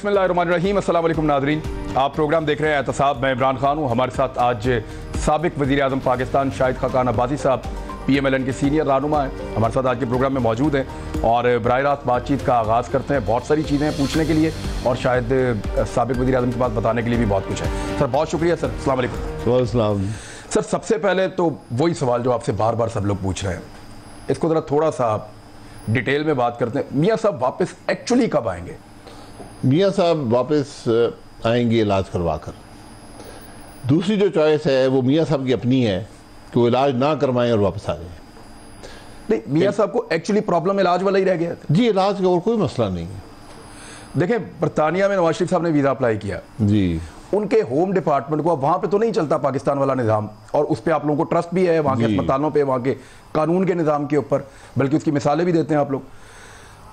बिस्मिल्लाहिर्रहमानिर्रहीम। अस्सलाम वालेकुम नाज़रीन, आप प्रोग्राम देख रहे हैं एहतसाब। मैं इमरान खान हूँ। हमारे साथ आज साबिक वज़ीर आज़म पाकिस्तान शाहिद खाकान अब्बासी साहब PMLN के सीनियर रहनुमा हैं, हमारे साथ आज के प्रोग्राम में मौजूद हैं और बराह रास्त बातचीत का आगाज़ करते हैं। बहुत सारी चीज़ें हैं पूछने के लिए और शायद साबिक वज़ीर आज़म के पास बताने के लिए भी बहुत कुछ है। सर बहुत शुक्रिया सर। अस्सलाम वालेकुम। वालेकुम सर, सबसे पहले तो वही सवाल जो आपसे बार बार सब लोग पूछ रहे हैं, इसको ज़रा थोड़ा सा डिटेल में बात करते हैं। मियाँ साहब वापस एक्चुअली कब आएंगे? मियाँ साहब वापस आएंगे इलाज करवा कर। दूसरी जो चॉइस है वो मियाँ साहब की अपनी है कि वो इलाज ना करवाएं और वापस आ जाएं। नहीं, मियाँ साहब को एक्चुअली प्रॉब्लम इलाज वाला ही रह गया था। जी, इलाज का और कोई मसला नहीं है। देखें, बरतानिया में नवाज शरीफ साहब ने वीज़ा अप्लाई किया जी, उनके होम डिपार्टमेंट को, अब वहाँ पे तो नहीं चलता पाकिस्तान वाला निज़ाम, और उस पर आप लोगों को ट्रस्ट भी है, वहाँ के अस्पतालों पे, वहाँ के कानून के निज़ाम के ऊपर, बल्कि उसकी मिसालें भी देते हैं आप लोग,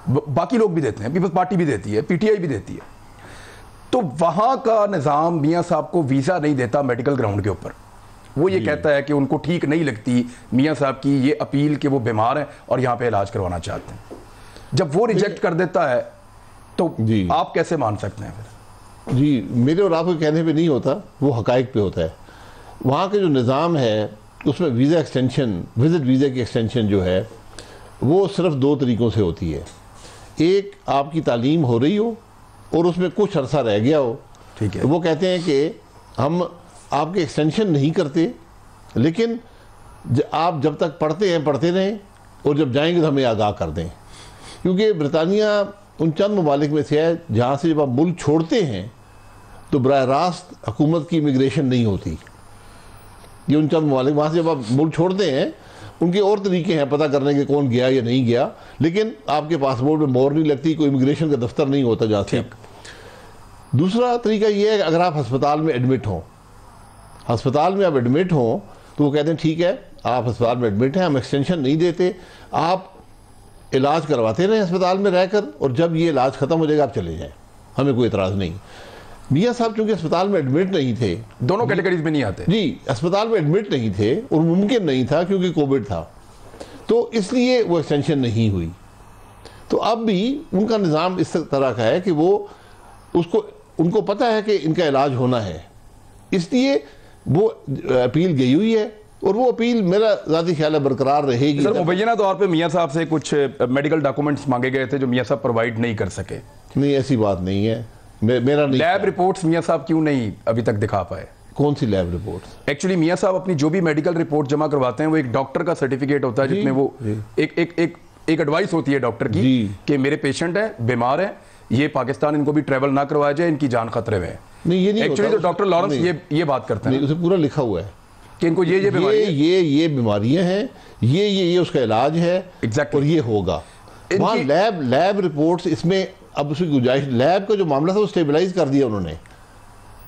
बाकी लोग भी देते हैं, पीपल्स पार्टी भी देती है, PTI भी देती है। तो वहाँ का निज़ाम मियाँ साहब को वीज़ा नहीं देता मेडिकल ग्राउंड के ऊपर। वो ये कहता है कि उनको ठीक नहीं लगती मियाँ साहब की ये अपील कि वो बीमार हैं और यहाँ पे इलाज करवाना चाहते हैं। जब वो रिजेक्ट कर देता है तो आप कैसे मान सकते हैं फिर? जी, मेरे और आपके कहने पे नहीं होता, वो हकाइक पे होता है। वहाँ के जो निज़ाम है उसमें वीज़ा एक्सटेंशन, विजिट वीज़ा की एक्सटेंशन जो है वो सिर्फ दो तरीक़ों से होती है। एक, आपकी तालीम हो रही हो और उसमें कुछ अरसा रह गया हो, ठीक है, वो कहते हैं कि हम आपके एक्सटेंशन नहीं करते, लेकिन आप जब तक पढ़ते हैं पढ़ते रहें और जब जाएंगे तो हमें आगाह कर दें। क्योंकि बरतानिया उन चंद ममालिक में से है जहाँ से जब आप मुल्क छोड़ते हैं तो बराह रास्त हुकूमत की इमिग्रेशन नहीं होती। ये उन चंद ममालिक, वहाँ से जब आप मुल्क छोड़ते हैं उनके और तरीके हैं पता करने के कौन गया या नहीं गया, लेकिन आपके पासपोर्ट में मोहर नहीं लगती, कोई इमिग्रेशन का दफ्तर नहीं होता जहाँ से। दूसरा तरीका ये है कि अगर आप अस्पताल में एडमिट हों, अस्पताल में आप एडमिट हों तो वो कहते हैं ठीक है आप अस्पताल में एडमिट हैं, हम एक्सटेंशन नहीं देते, आप इलाज करवाते रहें अस्पताल में रहकर और जब ये इलाज ख़त्म हो जाएगा आप चले जाएं, हमें कोई इतराज़ नहीं। मियाँ साहब चूँकि अस्पताल में एडमिट नहीं थे, दोनों कैटेगरीज में नहीं आते जी, अस्पताल में एडमिट नहीं थे और मुमकिन नहीं था क्योंकि कोविड था, तो इसलिए वो एक्सटेंशन नहीं हुई। तो अब भी उनका निज़ाम इस तरह का है कि वो उनको पता है कि इनका इलाज होना है, इसलिए वो अपील गई हुई है और वो अपील मेरा ज़ाती ख्याल है बरकरार रहेगी। सर, मुबैना तौर पे मियाँ साहब से कुछ मेडिकल डॉक्यूमेंट्स मांगे गए थे जो मियाँ साहब प्रोवाइड नहीं कर सके। नहीं, ऐसी बात नहीं है, मेरा नहीं। लैब रिपोर्ट्स मियाँ साहब क्यों नहीं अभी तक दिखा पाए? कौन सी लैब रिपोर्ट? एक्चुअली मियाँ साहब अपनी जो भी मेडिकल रिपोर्ट जमा करवाते हैं वो एक डॉक्टर का सर्टिफिकेट होता है जिसमें वो एक एडवाइस होती है डॉक्टर की कि मेरे पेशेंट हैं, बीमार हैं, ये पाकिस्तान इनको भी ट्रेवल ना करवाया जाए, इनकी जान खतरे में है। नहीं, ये नहीं एक्चुअली तो डॉक्टर लॉरेंस ये बात करते हैं, उसे पूरा लिखा हुआ है कि इनको ये बीमारियां हैं, ये उसका इलाज है एग्जैक्टली, और ये होगा। वहाँ लैब रिपोर्ट्स, इसमें अब उसकी गुंजाइश, लैब का जो मामला था वो स्टेबलाइज कर दिया उन्होंने,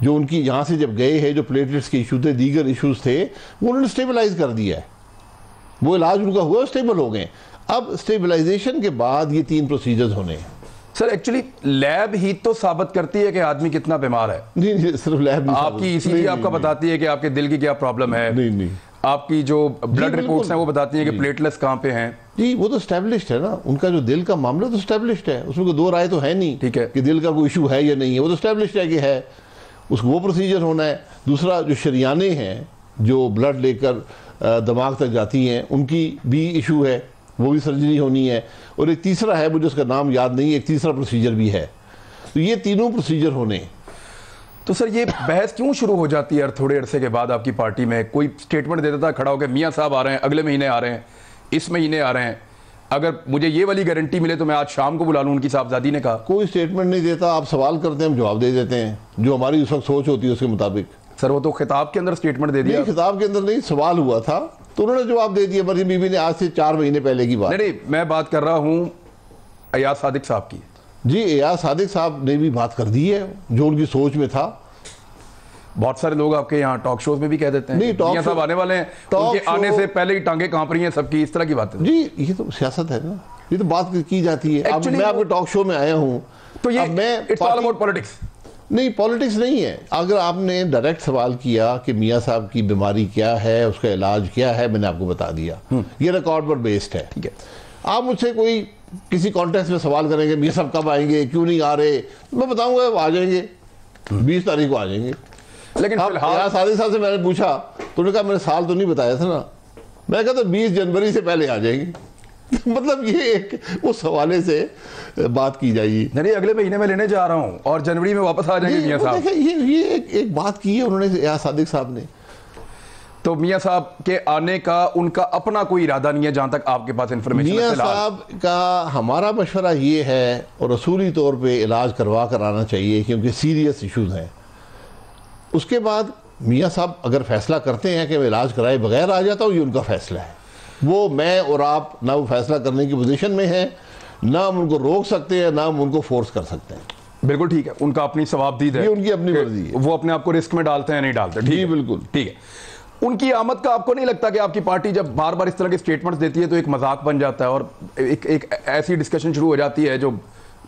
जो उनकी यहाँ से जब गए हैं जो प्लेटलेट्स के इशू थे, दीगर इशूज थे, वो उन्होंने स्टेबलाइज कर दिया है, वो इलाज उनका हुआ, स्टेबल हो गए। अब स्टेबलाइजेशन के बाद ये 3 प्रोसीजर्स होने हैं। सर, एक्चुअली लैब ही तो साबित करती है कि आदमी कितना बीमार है। नहीं, सिर्फ लैब नहीं, आपकी ECG आपका बताती है कि आपके दिल की क्या प्रॉब्लम है। नहीं, आपकी जो ब्लड रिपोर्ट्स हैं वो बताती हैं कि प्लेटलेट्स कहाँ पे हैं। जी, वो तो स्टैब्लिश्ड है ना, उनका जो दिल का मामला तो स्टैब्लिश्ड है, उसमें कोई दो राय तो है नहीं, ठीक है, कि दिल का कोई इशू है या नहीं है, वो तो स्टैब्लिश्ड है कि है, उसको वो प्रोसीजर होना है। दूसरा, जो शरियाने हैं जो ब्लड लेकर दिमाग तक जाती हैं, उनकी भी इशू है, वो भी सर्जरी होनी है। और एक तीसरा है, मुझे उसका नाम याद नहीं, एक तीसरा प्रोसीजर भी है। तो ये तीनों प्रोसीजर होने। तो सर, ये बहस क्यों शुरू हो जाती है थोड़े अरसे के बाद? आपकी पार्टी में कोई स्टेटमेंट दे देता है खड़ा होकर, मियाँ साहब आ रहे हैं, अगले महीने आ रहे हैं, इस महीने आ रहे हैं, अगर मुझे ये वाली गारंटी मिले तो मैं आज शाम को बुला लूँ, उनकी साहबजादी ने कहा। कोई स्टेटमेंट नहीं देता, आप सवाल करते हैं, हम जवाब दे देते हैं, जो हमारी उस वक्त सोच होती है उसके मुताबिक। सर, वो तो खिताब के अंदर स्टेटमेंट दे दिया। खिताब के अंदर नहीं, सवाल हुआ था तो उन्होंने जवाब दे दिया। मरियम बीबी ने आज से 4 महीने पहले की बात। नहीं, मैं बात कर रहा हूँ अयाज सादिक साहब की। जी, अयाज सादिक साहब ने भी बात कर दी है जो उनकी सोच में था। बहुत सारे लोग आपके यहाँ टॉक शोज में भी कह देते हैं नहीं, मियाँ साहब आने वाले हैं, उनके आने से पहले ही टांगे कांप रही हैं सबकी, इस तरह की बात है। जी, ये तो सियासत है ना, ये तो बात की जाती है। अब मैं आपके टॉक शो में आया हूँ तो ये इट्स ऑल अबाउट पॉलिटिक्स। नहीं, पॉलिटिक्स नहीं है। अगर आपने डायरेक्ट सवाल किया कि मियाँ साहब की बीमारी क्या है, उसका इलाज क्या है, मैंने आपको बता दिया, ये रिकॉर्ड पर बेस्ड है। ठीक है, आप मुझसे कोई किसी कॉन्टेक्स्ट में सवाल करेंगे मियां साहब कब आएंगे, क्यों नहीं आ रहे, मैं बताऊंगा आ जाएंगे, 20 तारीख को आ जाएंगे। लेकिन फिलहाल सादिक साहब से मैंने पूछा तो उन्होंने कहा मैंने साल तो नहीं बताया था ना, मैं कहता 20 जनवरी से पहले आ जाएंगे। मतलब ये एक उस हवाले से बात की जाएगी। नहीं, अगले महीने में लेने जा रहा हूं और जनवरी में वापस आ जाएंगे मियां साहब। ये एक बात की है उन्होंने, सादिक साहब ने। तो मियां साहब के आने का उनका अपना कोई इरादा नहीं है जहां तक आपके पास इंफॉर्मेशन है? मियां साहब का हमारा मशवरा ये है, और रसूली तौर पे इलाज करवा कर आना चाहिए क्योंकि सीरियस इश्यूज हैं। उसके बाद मियां साहब अगर फैसला करते हैं कि मैं इलाज कराए बगैर आ जाता हूँ, ये उनका फैसला है। वो मैं और आप ना वो फैसला करने की पोजीशन में हैं, ना हम उनको रोक सकते हैं, ना हम उनको फोर्स कर सकते हैं। बिल्कुल ठीक है, उनका अपनी सवाबदीद है, ये उनकी अपनी मर्जी है, वो अपने आप को रिस्क में डालते हैं नहीं डालते। ठीक, बिल्कुल ठीक है। उनकी आमद का आपको नहीं लगता कि आपकी पार्टी जब बार बार इस तरह के स्टेटमेंट्स देती है तो एक मजाक बन जाता है और एक ऐसी डिस्कशन शुरू हो जाती है जो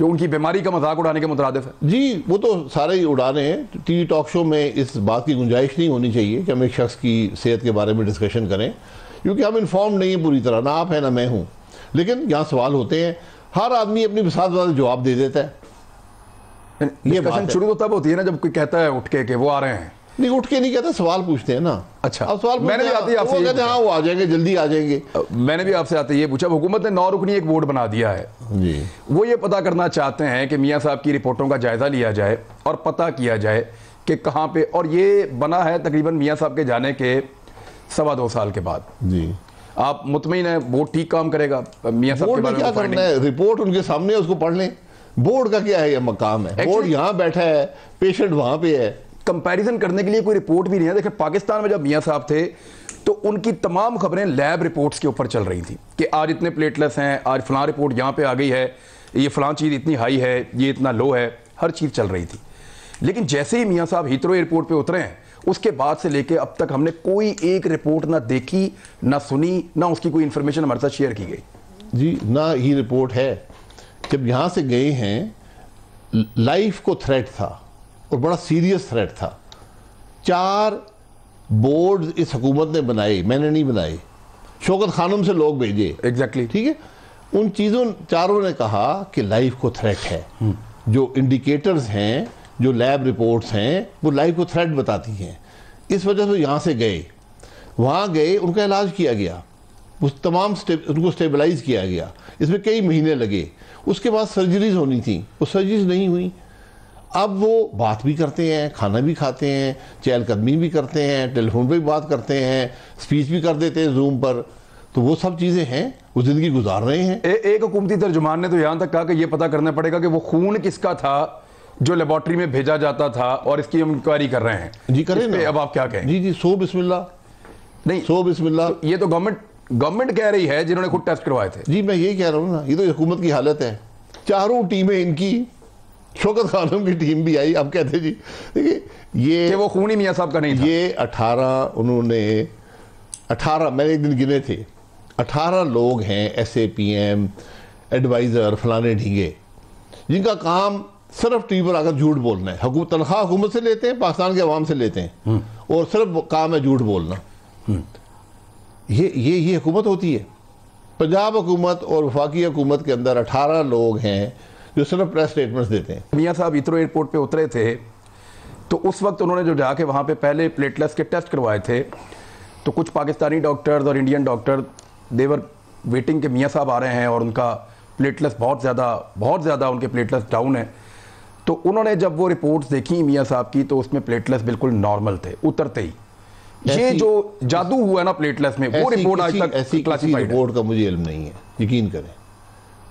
उनकी बीमारी का मजाक उड़ाने के मुतरादिफ है? जी, वो तो सारे ही उड़ाने हैं। टीवी टॉक शो में इस बात की गुंजाइश नहीं होनी चाहिए कि हम एक शख्स की सेहत के बारे में डिस्कशन करें, क्योंकि हम इन्फॉर्म नहीं है पूरी तरह, ना आप है ना मैं हूँ। लेकिन यहाँ सवाल होते हैं, हर आदमी अपनी बिसात वाला जवाब दे देता है। ये डिस्कशन शुरू तो तब होती है ना जब कोई कहता है उठ के वो आ रहे हैं। नहीं, उठ के नहीं कहता, सवाल पूछते हैं ना। अच्छा, अब सवाल मैंने भी आते वो कहते हैं हाँ वो आ जाएंगे, जल्दी आ जाएंगे। मैंने भी आपसे आते ये पूछा, हुकूमत ने 9 रुकनी एक बोर्ड बना दिया है जी, वो ये पता करना चाहते हैं कि मियां साहब की रिपोर्टों का जायजा लिया जाए और पता किया जाए कि कहाँ पे, और ये बना है तकरीबन मियां साहब के जाने के 2.25 साल के बाद। जी, आप मुतमईन है बोर्ड ठीक काम करेगा? मियां साहब के बारे में क्या करना है, रिपोर्ट उनके सामने उसको पढ़ लें। बोर्ड का क्या है, ये मकाम है, बोर्ड यहाँ बैठा है, पेशेंट वहां पे है। कंपैरिजन करने के लिए कोई रिपोर्ट भी नहीं है। देखिए, पाकिस्तान में जब मियां साहब थे तो उनकी तमाम खबरें लैब रिपोर्ट्स के ऊपर चल रही थी कि आज इतने प्लेटलेट्स हैं, आज फलां रिपोर्ट यहाँ पे आ गई है, ये फलां चीज़ इतनी हाई है, ये इतना लो है, हर चीज़ चल रही थी। लेकिन जैसे ही मियां साहब हीथ्रो एयरपोर्ट पे उतरे हैं, उसके बाद से लेके अब तक हमने कोई एक रिपोर्ट ना देखी, ना सुनी, ना उसकी कोई इंफॉर्मेशन हमारे साथ शेयर की गई। जी, ना ही रिपोर्ट है। जब यहाँ से गए हैं, लाइफ को थ्रेट था और बड़ा सीरियस थ्रेट था। 4 बोर्ड इस हुकूमत ने बनाए, मैंने नहीं बनाए, शौकत खानम से लोग भेजे। एग्जैक्टली, ठीक है। उन चीज़ों चारों ने कहा कि लाइफ को थ्रेट है। जो इंडिकेटर्स हैं, जो लैब रिपोर्ट्स हैं, वो लाइफ को थ्रेट बताती हैं। इस वजह से यहाँ से गए, वहाँ गए, उनका इलाज किया गया, उस तमाम उनको स्टेबलाइज किया गया। इसमें कई महीने लगे। उसके बाद सर्जरीज होनी थी, वो सर्जरीज नहीं हुई। अब वो बात भी करते हैं, खाना भी खाते हैं, चहलकदमी भी करते हैं, टेलीफोन पे भी बात करते हैं, स्पीच भी कर देते हैं जूम पर। तो वो सब चीज़ें हैं, वो ज़िंदगी गुजार रहे हैं। एक हुकूमती तर्जुमान ने तो यहाँ तक कहा कि ये पता करना पड़ेगा कि वो खून किसका था जो लेबॉर्ट्री में भेजा जाता था, और इसकी हम इंक्वायरी कर रहे हैं। जी, करें ना। अब आप क्या कहें? जी, सो बिस्मिल्लाह। नहीं, सो बिस्मिल्लाह। तो ये तो गवर्नमेंट कह रही है, जिन्होंने खुद टेस्ट करवाए थे। जी, मैं यही कह रहा हूँ ना, ये तो हुकूमत की हालत है। चारों टीमें इनकी, शौकत खानम की टीम भी आई। अब कहते जी देखिए, ये वो खून ही मियां साहब का नहीं था। ये 18 मैंने एक दिन गिने थे, 18 लोग हैं SAPM एडवाइज़र फलाने ढींगे, जिनका काम सिर्फ टीवी पर आकर झूठ बोलना है। तनख्वाह हुकूमत से लेते हैं, पाकिस्तान के अवाम से लेते हैं, और सिर्फ काम है झूठ बोलना। ये हुकूमत होती है। पंजाब हुकूमत और वफाकी हुकूमत के अंदर 18 लोग हैं जो सिर्फ प्रेस स्टेटमेंट्स देते हैं। मियां साहब हीथ्रो एयरपोर्ट पे उतरे थे तो उस वक्त उन्होंने जो जाके वहाँ पे पहले प्लेटलेट्स के टेस्ट करवाए थे, तो कुछ पाकिस्तानी डॉक्टर्स और इंडियन डॉक्टर देवर वेटिंग के मियां साहब आ रहे हैं और उनका प्लेटलेट्स बहुत ज़्यादा उनके प्लेटलेट्स डाउन है। तो उन्होंने जब वो रिपोर्ट्स देखी मियां साहब की, तो उसमें प्लेटलेट्स बिल्कुल नॉर्मल थे उतरते ही। ये जो जादू हुआ ना प्लेटलेट्स में, वो रिपोर्ट आज तक ऐसी क्लासिफाइड रिपोर्ट का मुझे इल्म नहीं है, यकीन करें,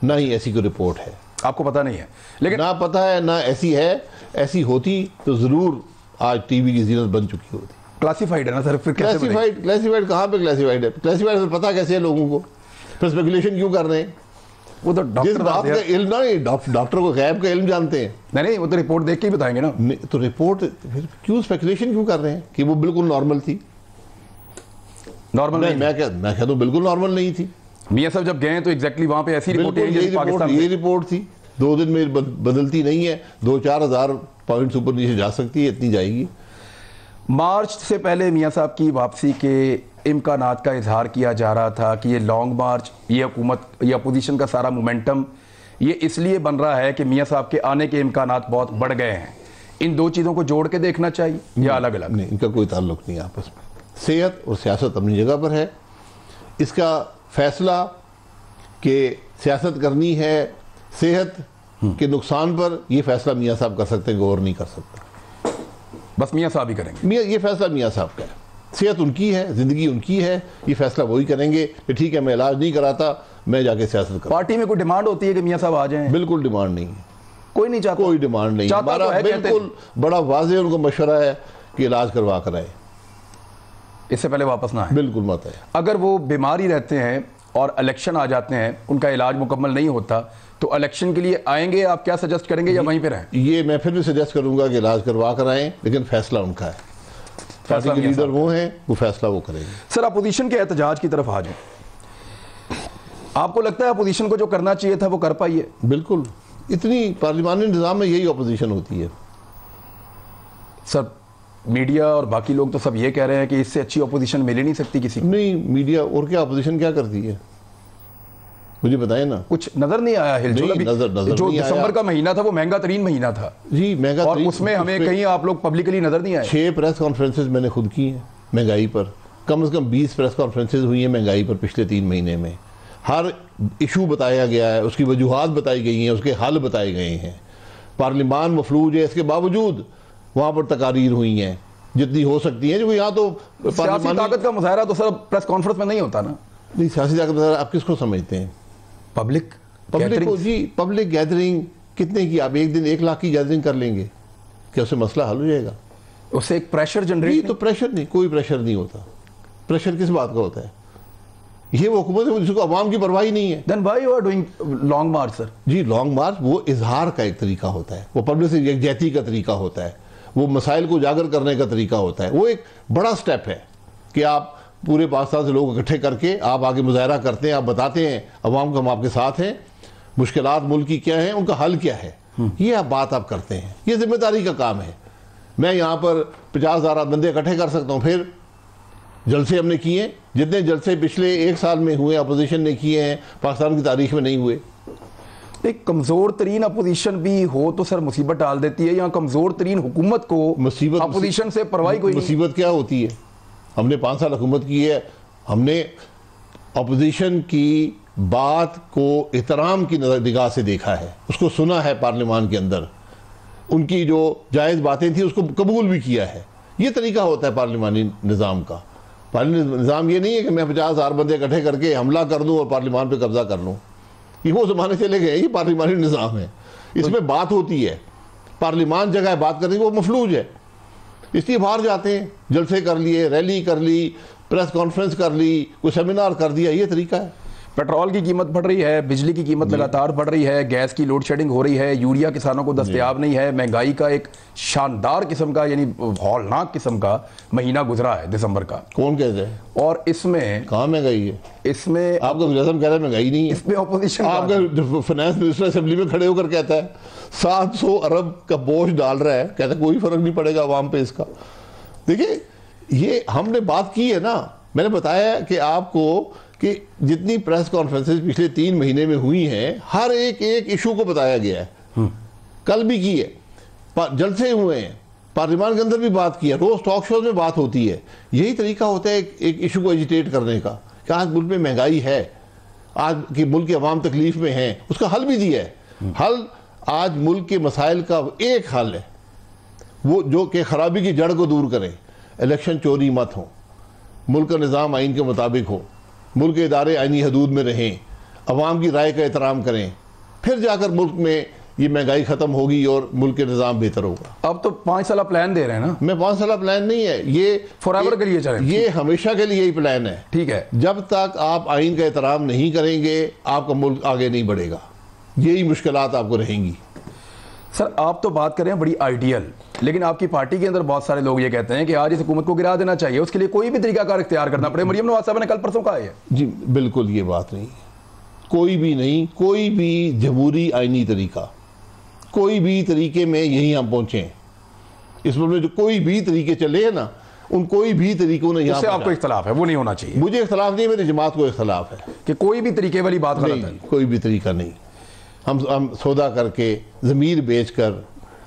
ना ही ऐसी कोई रिपोर्ट है। आपको पता नहीं है? लेकिन ना पता है, ना ऐसी है। ऐसी होती तो जरूर आज टीवी की जीनत बन चुकी होती। क्लासिफाइड है ना सर? फिर क्लासिफाइड कहाँ पे क्लासिफाइड है? क्लासिफाइड से पता कैसे है लोगों को? फिर स्पेकुलेशन क्यों कर रहे हैं? वो तो जिस बात का इल्म ना, डॉक्टर को गैब का इल्म जानते हैं। नहीं, वो तो रिपोर्ट देख के ही बताएंगे ना। तो रिपोर्ट फिर क्यों स्पेकुलेशन क्यों कर रहे हैं कि वो बिल्कुल नॉर्मल थी? नॉर्मल नहीं, मैं कहता हूँ बिल्कुल नॉर्मल नहीं थी। मियां साहब जब गए तो एग्जैक्टली वहां पे ऐसी रिपोर्ट ये रिपोर्ट थी। 2 दिन में बदलती नहीं है, 2-4 हज़ार पॉइंट्स ऊपर नीचे जा सकती है, इतनी जाएगी। मार्च से पहले मियां साहब की वापसी के इम्कानात का इजहार किया जा रहा था कि ये लॉन्ग मार्च, ये हुकूमत, ये अपोजिशन का सारा मोमेंटम ये इसलिए बन रहा है कि मियाँ साहब के आने के इम्कानात बहुत बढ़ गए हैं। इन दो चीज़ों को जोड़ के देखना चाहिए या अलग अलग? नहीं, इनका कोई ताल्लुक नहीं आपस में। सेहत और सियासत अपनी जगह पर है। इसका फैसला कि सियासत करनी है सेहत के नुकसान पर, यह फैसला मियाँ साहब कर सकते हैं, गौर नहीं कर सकता। बस मियाँ साहब ही करेंगे। ये फैसला मियाँ साहब का है। सेहत उनकी है, ज़िंदगी उनकी है, ये फैसला वही करेंगे कि ठीक है मैं इलाज नहीं कराता, मैं जाके सियासत करूँ। पार्टी में कोई डिमांड होती है कि मियाँ साहब आ जाएं? बिल्कुल डिमांड नहीं है, कोई नहीं चाहता, कोई डिमांड नहीं। हमारा बिल्कुल बड़ा वाज़ेह उनको मशवरा है कि इलाज करवा कर आए, इससे पहले वापस ना आए। बिल्कुल मत है। अगर वो बीमारी रहते हैं और इलेक्शन आ जाते हैं, उनका इलाज मुकम्मल नहीं होता, तो इलेक्शन के लिए आएंगे, आप क्या सजेस्ट करेंगे या वहीं पे रहें? ये मैं फिर भी सजेस्ट करूंगा कि इलाज करवा कर आएं, लेकिन फैसला उनका है। पार्टी के लीडर वो हैं, वो फैसला वो करेंगे। सर, अपोजिशन के एहतजाज की तरफ आ जाए, आपको लगता है अपोजिशन को जो करना चाहिए था वो कर पाई है? बिल्कुल, इतनी पार्लिमानी निज़ाम में यही अपोजिशन होती है। सर, मीडिया और बाकी लोग तो सब ये कह रहे हैं कि इससे अच्छी अपोजिशन मिल ही नहीं सकती किसी को। नहीं, मीडिया और क्या अपोजिशन क्या करती है, मुझे बताएं ना। कुछ नजर नहीं आया हिलचुल अभी। नजर जो नहीं दिसंबर आया। का महीना था वो महंगा तरीन महीना था जी, महंगा और उसमें हमें कहीं आप लोग पब्लिकली नजर नहीं आए। 6 प्रेस कॉन्फ्रेंसेज मैंने खुद की हैं महंगाई पर, कम से कम 20 प्रेस कॉन्फ्रेंसेज हुई हैं महंगाई पर पिछले 3 महीने में। हर इशू बताया गया है, उसकी वजूहात बताई गई हैं, उसके हल बताए गए हैं। पार्लिमान मफलूज है, इसके बावजूद वहाँ पर तकारीर हुई हैं जितनी हो सकती हैं। जो यहाँ तो सियासी ताकत का मुजाहरा तो सर प्रेस कॉन्फ्रेंस में नहीं होता ना। नहीं, सियासी ताकत आप किसको समझते हैं? पब्लिक को जी। पब्लिक गैदरिंग कितने की? आप एक दिन 1 लाख की गैदरिंग कर लेंगे, क्या उससे मसला हल हो जाएगा? उससे एक प्रेशर जनरेट। तो प्रेशर नहीं, कोई प्रेशर नहीं होता। प्रेशर किस बात का होता है? ये वो हुकूमत है जिसको अवाम की परवाही नहीं है। Then why you are doing long march, sir? जी, लॉन्ग मार्च वो इजहार का एक तरीका होता है, वो पब्लिक से यकजहती का तरीका होता है, वो मसाइल को उजागर करने का तरीका होता है। वो एक बड़ा स्टेप है कि आप पूरे पाकिस्तान से लोग इकट्ठे करके आप आगे मुजाहरा करते हैं, आप बताते हैं अवाम को हम आपके साथ हैं, मुश्किलात मुल्क की क्या हैं, उनका हल क्या है, ये आप बात आप करते हैं। ये जिम्मेदारी का काम है। मैं यहाँ पर 50,000 बंदे इकट्ठे कर सकता हूँ। फिर जलसे हमने किए, जितने जलसे पिछले 1 साल में हुए अपोजिशन ने किए हैं, पाकिस्तान की तारीख में नहीं हुए। एक कमजोर तरीन अपोजिशन भी हो तो सर मुसीबत डाल देती है, या कमजोर तरीन हुकूमत को मुसीबत अपोजिशन से परवाही कोई नहीं। मुसीबत क्या होती है? हमने 5 साल हुकूमत की है, हमने अपोजिशन की बात को एहतराम की निगाह से देखा है, उसको सुना है पार्लियामान के अंदर, उनकी जो जायज़ बातें थी उसको कबूल भी किया है। ये तरीका होता है पार्लिमानी निज़ाम का। पार्लियामानी निज़ाम ये नहीं है कि मैं 50,000 बंदे इकट्ठे करके हमला कर दूँ और पार्लियामान पर कब्जा कर लूँ। ये वो ज़माने चले गए। ये पार्लियामानी निज़ाम है, इसमें बात होती है। पार्लियामान जगह है बात करने की, वो मफलूज है, इसलिए बाहर जाते हैं। जलसे कर लिए, रैली कर ली, प्रेस कॉन्फ्रेंस कर ली, कोई सेमिनार कर दिया, ये तरीका है। पेट्रोल की कीमत बढ़ रही है, बिजली की कीमत लगातार बढ़ रही है, गैस की लोड शेडिंग हो रही है, यूरिया किसानों को दस्तयाब नहीं है, महंगाई का एक शानदार किस्म का यानी हौलनाक किस्म का महीना गुजरा है दिसंबर का। कौन कहते हैं? और इसमें कहाँ महंगाई है? इसमें आपका मुलाजम कह रहा है महंगाई नहीं है। इसमें ऑपोजिशन आपका फाइनेंस मिनिस्टर असेंबली में खड़े होकर कहता है 700 अरब का बोझ डाल रहा है, कहता है कोई फर्क नहीं पड़ेगा अवाम पे इसका। देखिए, ये हमने बात की है ना, मैंने बताया कि आपको कि जितनी प्रेस कॉन्फ्रेंसेस पिछले 3 महीने में हुई हैं, हर एक इशू को बताया गया है। कल भी की है, जलसे हुए हैं, पार्लियामान के अंदर भी बात की है, रोज टॉक शोज में बात होती है। यही तरीका होता है एक इशू को एजिटेट करने का कि आज मुल्क में महंगाई है, आज की मुल्क के अवाम तकलीफ में हैं, उसका हल भी दिया है। हल आज मुल्क के मसाइल का एक हल है, वो जो कि खराबी की जड़ को दूर करें। इलेक्शन चोरी मत हो, मुल्क का निज़ाम आइन के मुताबिक हो, मुल्क के इदारे आइनी हदूद में रहें, अवाम की राय का एहतराम करें, फिर जाकर मुल्क में ये महंगाई ख़त्म होगी और मुल्क के निज़ाम बेहतर होगा। अब तो 5 साल प्लान दे रहे हैं ना? मैं 5 साल प्लान नहीं है, ये फॉरएवर के लिए चले, ये हमेशा के लिए ही प्लान है। ठीक है, जब तक आप आइन का एहतराम नहीं करेंगे आपका मुल्क आगे नहीं बढ़ेगा, यही मुश्किलात आपको रहेंगी। सर, आप तो बात कर रहे हैं बड़ी आइडियल, लेकिन आपकी पार्टी के अंदर बहुत सारे लोग ये कहते हैं कि आज इस हुकूमत को गिरा देना चाहिए, उसके लिए कोई भी तरीकाकार इख्तियार करना पड़े। मरियम नवाज साहब ने कल परसों कहा है। जी बिल्कुल, ये बात नहीं, कोई भी नहीं, कोई भी जमहूरी आइनी तरीका, कोई भी तरीके में यहीं हम पहुंचे। इस मुल्क में जो कोई भी तरीके चले हैं ना, उन कोई भी तरीकों ने यहाँ उससे आपको इख्तलाफ है, वो नहीं होना चाहिए। मुझे इख्तलाफ नहीं, मेरी जमात को इख्तलाफ है कि कोई भी तरीके वाली बात गलत है। कोई भी तरीका नहीं। हम सौदा करके ज़मीर बेचकर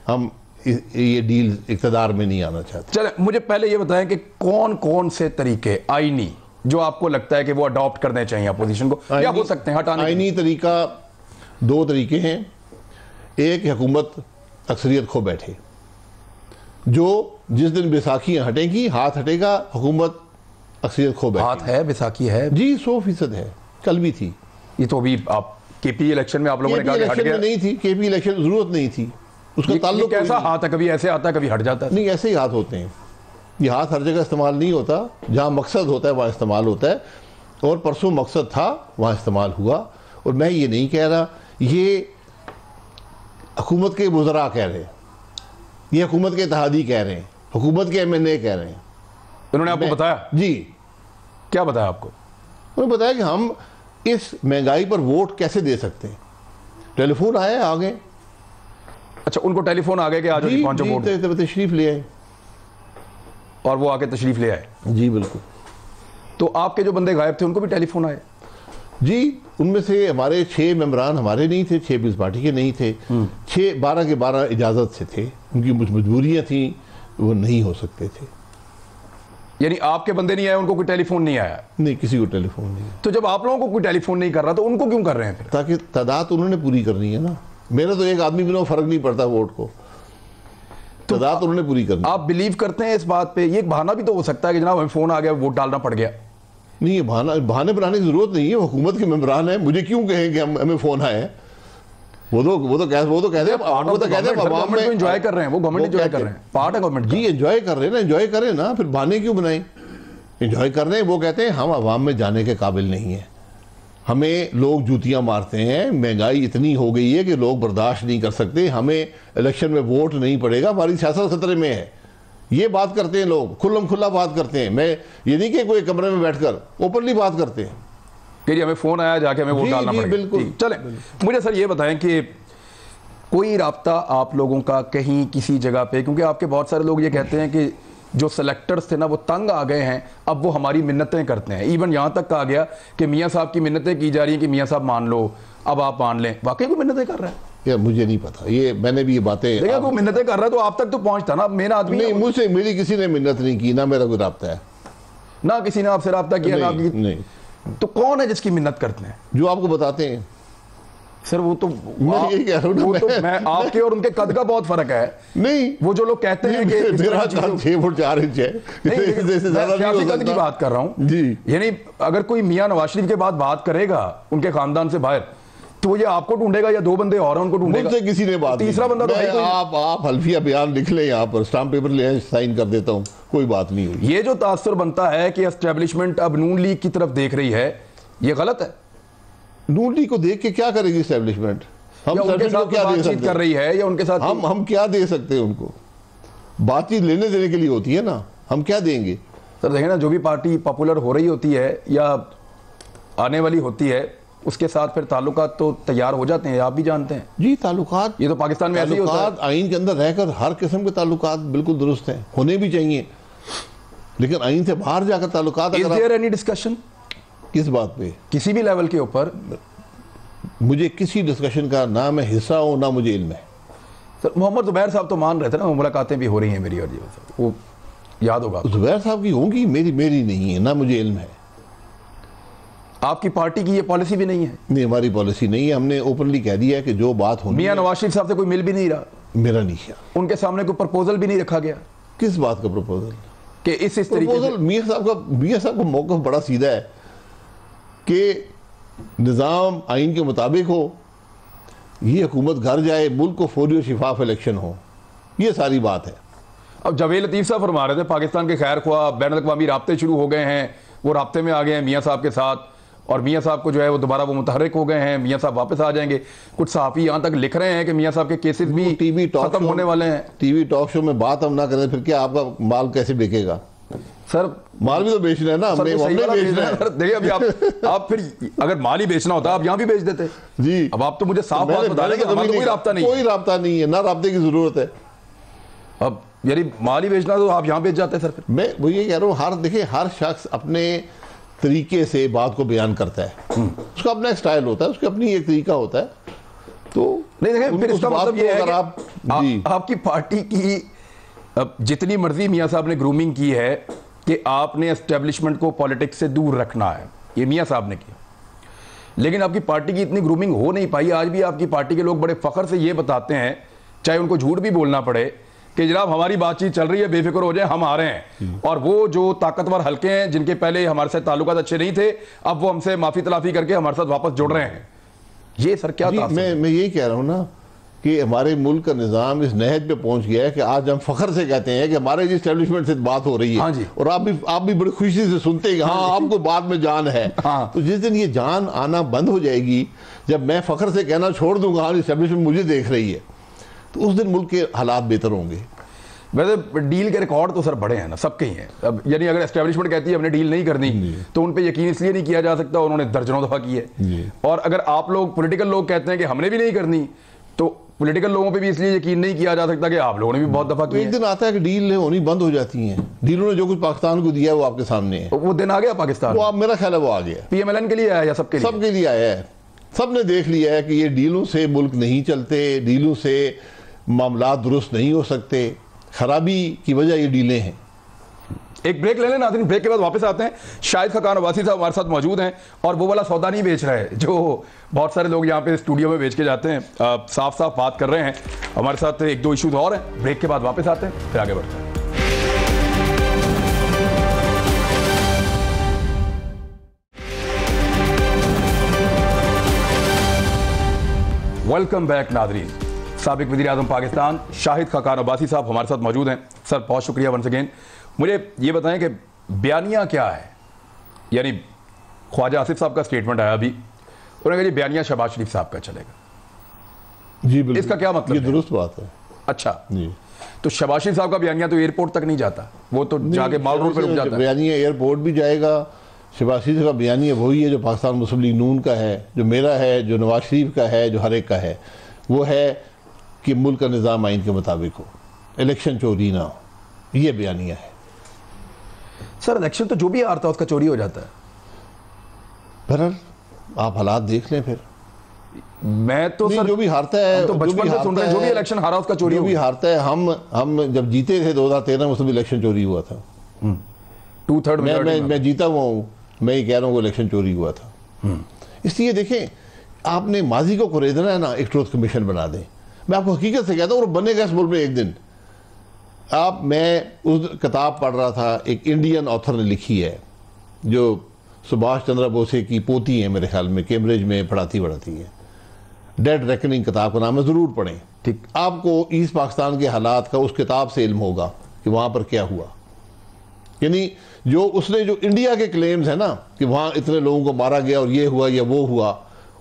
हम ये डील इक़्तिदार में नहीं आना चाहते। चले, मुझे पहले ये बताएं कि कौन कौन से तरीके आईनी जो आपको लगता है कि वो अडॉप्ट करने चाहिए अपोजिशन को, या हो सकते हैं हटाने? आईनी तरीका 2 तरीके हैं। एक, हुकूमत अक्सरियत खो बैठे, जो जिस दिन बैसाखियाँ हटेंगी, हाथ हटेगा, हुकूमत अक्सरियत खो बैठे। हाथ है, बैसाखी है जी, 100% है, कल भी थी। ये तो अभी आप केपी इलेक्शन में आप लोगों ने कहा कि हट गया। नहीं थी केपी इलेक्शन, जरूरत नहीं थी उसका ताल्लुक। कैसा हाथ है, कभी ऐसे आता है कभी हट जाता है? नहीं, ऐसे ही हाथ होते हैं। ये हाथ हर जगह इस्तेमाल नहीं होता, जहाँ मकसद होता है वहाँ इस्तेमाल होता है, और परसों मकसद था वहाँ इस्तेमाल हुआ। और मैं ये नहीं कह रहा, ये हुकूमत के वज़रा कह रहे हैं, ये हुकूमत के इत्तेहादी कह रहे हैं, हुकूमत के MNA कह रहे हैं। उन्होंने आपको बताया? जी। क्या बताया आपको? उन्होंने बताया कि हम इस महंगाई पर वोट कैसे दे सकते हैं। टेलीफोन आया, आ गए। अच्छा, उनको टेलीफोन आ गए कि आज पहुंचो वोट, तशरीफ ले आए, और वो आके तशरीफ ले आए? जी बिल्कुल। तो आपके जो बंदे गायब थे उनको भी टेलीफोन आए? जी, उनमें से हमारे 6 मेंबरान हमारे नहीं थे, 6 पीस पार्टी के नहीं थे, 12 के 12 इजाज़त से थे, उनकी कुछ मजबूरियाँ थी, वो नहीं हो सकते थे। यानी आपके बंदे नहीं आए, उनको कोई टेलीफोन नहीं आया? नहीं, किसी को टेलीफोन नहीं। तो जब आप लोगों को कोई टेलीफोन नहीं कर रहा तो उनको क्यों कर रहे हैं फिर? ताकि तादाद उन्होंने पूरी करनी है ना। मेरा तो एक आदमी बिना फर्क नहीं पड़ता वोट को, तादाद उन्होंने पूरी करनी। आप बिलीव करते हैं इस बात पे? ये एक बहाना भी तो हो सकता है कि जनाब हमें फोन आ गया, वोट डालना पड़ गया। नहीं, ये बहाने बनाने की जरूरत नहीं है। हुकूमत के मेंबरान है, मुझे क्यों कहें कि हमें फोन आए हैं? वो तो कहते हैं अवाम में एंजॉय कर रहे हैं, वो गवर्नमेंट एंजॉय कर रहे हैं, पार्ट है गवर्नमेंट। जी, एंजॉय कर रहे हैं ना, एंजॉय करें ना, फिर बहाने क्यों बनाएं? एंजॉय कर रहे हैं। वो कहते हैं हम अवाम में जाने के काबिल नहीं है, हमें लोग जूतियां मारते हैं, महंगाई इतनी हो गई है कि लोग बर्दाश्त नहीं कर सकते, हमें इलेक्शन में वोट नहीं पड़ेगा, हमारी सियासत खतरे में है। ये बात करते हैं लोग, खुल्लम खुल्ला बात करते हैं। मैं ये नहीं कि कोई कमरे में बैठकर ओपनली बात करते हैं कि हमें फोन आया, जाके हमें वोट डालना पड़ेगा। बिल्कुल। चले, मुझे सर ये बताएं कि कोई राब्ता आप लोगों का कहीं किसी जगह पे, क्योंकि आपके बहुत सारे लोग ये कहते हैं कि जो सेलेक्टर्स थे ना वो तंग आ गए हैं, अब वो हमारी मिन्नतें करते हैं। इवन यहाँ तक कहा गया कि मियाँ साहब की मिन्नतें की जा रही हैं कि मियाँ साहब मान लो, अब आप मान लें। वाकई कोई मिन्नतें कर रहा है? या मुझे नहीं पता, ये मैंने भी ये बातें देखा, कोई मिन्नतें कर रहा है तो आप तक तो पहुंचता ना, मेन आदमी। नहीं, मुझसे मेरी किसी ने मिन्नत नहीं की, ना मेरा कोई राब्ता है, ना किसी ने आपसे राब्ता किया, ना नहीं। तो कौन है जिसकी मिन्नत करते हैं? जो आपको बताते हैं सर। वो तो मैं यही कह रहा हूँ, तो मैं आपके और उनके कद का बहुत फर्क है। नहीं, वो जो लोग कहते हैं कि मेरा कद 6 फुट 4 इंच है, सियासी कद की बात कर रहा हूँ जी। यानी अगर कोई मियां नवाज शरीफ के बाद बात करेगा उनके खानदान से बाहर, तो ये आपको ढूंढेगा या 2 बंदे और हैं उनको ढूंढेगा? मुझसे किसी ने बात, तीसरा बंदा तो है। आप हल्फिया बयान लिख लें, यहाँ पर स्टाम्प पेपर ले, साइन कर देता हूँ, कोई बात नहीं हुई। ये जो तासुर बनता है कि एस्टेब्लिशमेंट अब नून लीग की तरफ देख रही है, ये गलत है। नून लीग को देख के क्या करेगी एस्टेब्लिशमेंट? हम उनके साथ क्या बातचीत कर रही है, या उनके साथ हम क्या दे सकते हैं उनको? बातचीत लेने देने के लिए होती है ना, हम क्या देंगे? सर देखें ना, जो भी पार्टी पॉपुलर हो रही होती है या आने वाली होती है, उसके साथ फिर ताल्लुकात तो तैयार हो जाते हैं, आप भी जानते हैं। जी, ताल्लुकात, ये तो पाकिस्तान में ऐसे ही होता है। आइन के अंदर रहकर हर किस्म के ताल्लुकात बिल्कुल दुरुस्त हैं, होने भी चाहिए, लेकिन आइन से बाहर जाकर ताल्लुकात। इज देयर एनी डिस्कशन किस बात पे? किसी भी लेवल के ऊपर? मुझे किसी डिस्कशन का ना मैं हिस्सा हूं, ना मुझे इल्म है। सर मोहम्मद जुबैर साहब तो मान रहे थे ना, मुलाकातें भी हो रही हैं मेरी और वो याद होगा। जुबैर साहब की होंगी, मेरी नहीं है, ना मुझे इल्म है। आपकी पार्टी की ये पॉलिसी भी नहीं है? नहीं, हमारी पॉलिसी नहीं है। हमने ओपनली कह दिया है कि जो बात होनी, मियां नवाज शरीफ साहब से कोई मिल भी नहीं रहा? मेरा नहीं ख्याल। उनके सामने कोई प्रपोजल भी नहीं रखा गया? किस बात का प्रपोजल? कि इस तरीके से मियां साहब का मौक़िफ़ बड़ा सीधा है कि निज़ाम आइन के मुताबिक हो, ये हुकूमत घर जाए, मुल्क को फौरी और शिफाफ इलेक्शन हो, ये सारी बात है। अब जावेद लतीफ़ साहब फरमा रहे थे पाकिस्तान के खैर ख्वाह बैनुल-अक़वामी राब्ते शुरू हो गए हैं, वो राब्ते में आ गए हैं मियाँ साहब के साथ, और मियाँ साहब को जो है वो दोबारा वो मुतहर्रिक हो गए हैं, मियाँ साहब वापस आ जाएंगे। कुछ सहाफ़ी यहाँ तक लिख रहे हैं कि मियाँ साहब के केसेस भी टीवी खत्म होने वाले हैं। टीवी टॉक शो में बात हम ना करें, फिर क्या आपका माल कैसे बिकेगा? सर माल भी तो बेचना है ना, हमने बेचना है। देखिए अभी आप फिर अगर माल ही बेचना होता आप यहाँ भी बेच देते जी। अब आप तो मुझे साफ बात बता रहे हैं कि हमारा कोई राब्ता नहीं, कोई राब्ता नहीं है, ना राब्ते की जरूरत है। अब यानी माल ही बेचना तो आप यहाँ बेच जाते हैं सर फिर। मैं वो ये कह रहा हूँ, देखिए हर शख्स अपने तरीके से बात को बयान करता है, उसका अपना एक स्टाइल होता है, उसका अपनी एक तरीका होता है। तो नहीं देखें, फिर इसका मतलब ये है कि आपकी पार्टी की जितनी मर्जी मियां साहब ने ग्रूमिंग की है कि आपने एस्टेब्लिशमेंट को पॉलिटिक्स से दूर रखना है, ये मियां साहब ने किया, लेकिन आपकी पार्टी की इतनी ग्रूमिंग हो नहीं पाई। आज भी आपकी पार्टी के लोग बड़े फख्र से ये बताते हैं, चाहे उनको झूठ भी बोलना पड़े, कि जनाब हमारी बातचीत चल रही है, बेफिक्र हो जाए, हम आ रहे हैं। और वो जो ताकतवर हल्के हैं जिनके पहले हमारे साथ ताल्लुकात अच्छे नहीं थे, अब वो हमसे माफी तलाफी करके हमारे साथ वापस जुड़ रहे हैं। ये सर क्या था? मैं यही कह रहा हूँ ना कि हमारे मुल्क का निज़ाम इस नहज पे पहुंच गया है कि आज हम फख्र से कहते हैं कि हमारे जिस एस्टेब्लिशमेंट से बात हो रही है, हाँ जी, और आप भी बड़ी खुशी से सुनते हैं, हाँ आपको बाद में जान है। हाँ। तो जिस दिन ये जान आना बंद हो जाएगी, जब मैं फख्र से कहना छोड़ दूंगा हाँ एस्टेब्लिशमेंट मुझे देख रही है, तो उस दिन मुल्क के हालात बेहतर होंगे। वैसे डील के रिकॉर्ड तो सर बड़े हैं ना, सबके ही हैं। अब यानी अगर एस्टेब्लिशमेंट कहती है हमने डील नहीं करनी, तो उन पे यकीन इसलिए नहीं किया जा सकता, उन्होंने दर्जनों दफा की है। और अगर आप लोग पॉलिटिकल लोग कहते हैं कि हमने भी नहीं करनी, तो पॉलिटिकल लोगों पे भी इसलिए यकीन नहीं किया जा सकता कि आप लोगों ने भी बहुत दफा की है। एक दिन आता है कि डील होनी बंद हो जाती है, डीलों ने जो कुछ पाकिस्तान को दिया है वो आपके सामने है। वो दिन आ गया पाकिस्तान, वो मेरा ख्याल है वो आ गया। PMLN के लिए आया या सबके लिए? सबके लिए आया है। सबने देख लिया है कि ये डीलों से मुल्क नहीं चलते, डीलों से मामला दुरुस्त नहीं हो सकते, खराबी की वजह ये डीलें हैं। एक ब्रेक ले लें नाज़रीन, ब्रेक के बाद वापस आते हैं। शाहिद खाकान अब्बासी साहब हमारे साथ मौजूद हैं और वो वाला सौदा नहीं बेच रहे जो बहुत सारे लोग यहाँ पे स्टूडियो में बेच के जाते हैं। साफ साफ बात कर रहे हैं। हमारे साथ एक दो इश्यूज और हैं, ब्रेक के बाद वापस आते हैं, फिर आगे बढ़ते हैं। वेलकम बैक नाज़रीन। साबिक वज़ीर आज़म पाकिस्तान शाहिद खाकान अब्बासी साहब हमारे साथ मौजूद हैं। सर बहुत शुक्रिया वंस अगेन। मुझे ये बताएं कि बयानिया क्या है? यानी ख्वाजा आसिफ साहब का स्टेटमेंट आया अभी, उन्होंने कहा जी बयानिया शहबाज शरीफ साहब का चलेगा। जी बिल्कुल, इसका क्या मतलब? ये दुरुस्त बात है। अच्छा जी, तो शहबाज शरीफ साहब का बयानिया तो एयरपोर्ट तक नहीं जाता, वो तो जाके माल रोड पे रुक जाता है। बयानिया एयरपोर्ट भी जाएगा। शहबाज शरीफ का बयानिया वही है जो पाकिस्तान मुस्लिम लीग नून का है, जो मेरा है, जो नवाज शरीफ का है, जो हर एक का है। वो है कि मुल्क का निज़ाम आइन के मुताबिक हो, इलेक्शन चोरी ना हो, ये बयानिया है। सर इलेक्शन तो जो भी हारता है उसका चोरी हो जाता है। बहरहाल आप हालात देख लें फिर। मैं तो सर जो भी हारता है, तो बचपन से सुन रहे हैं जो भी इलेक्शन हारा उसका चोरी, जो भी हारता है। हम जब जीते थे 2013 में, उसमें इलेक्शन चोरी हुआ था। 2/3 मैं जीता हुआ हूँ, मैं ये कह रहा हूँ वो इलेक्शन चोरी हुआ था। इसलिए देखें, आपने माजी को कुरेदना है ना, एक ट्रूथ कमीशन बना दें। मैं आपको हकीकत से कहता हूँ, और बनेगा इस मुल्क में एक दिन। मैं उस किताब पढ़ रहा था, एक इंडियन ऑथर ने लिखी है, जो सुभाष चंद्र बोसे की पोती है मेरे ख्याल में, कैम्ब्रिज में पढ़ाती है। डेड रेकनिंग किताब का नाम है, ज़रूर पढ़ें। ठीक, आपको ईस्ट पाकिस्तान के हालात का उस किताब से इल्म होगा कि वहाँ पर क्या हुआ। यानी जो उसने जो इंडिया के क्लेम्स है ना कि वहाँ इतने लोगों को मारा गया और ये हुआ या वो हुआ,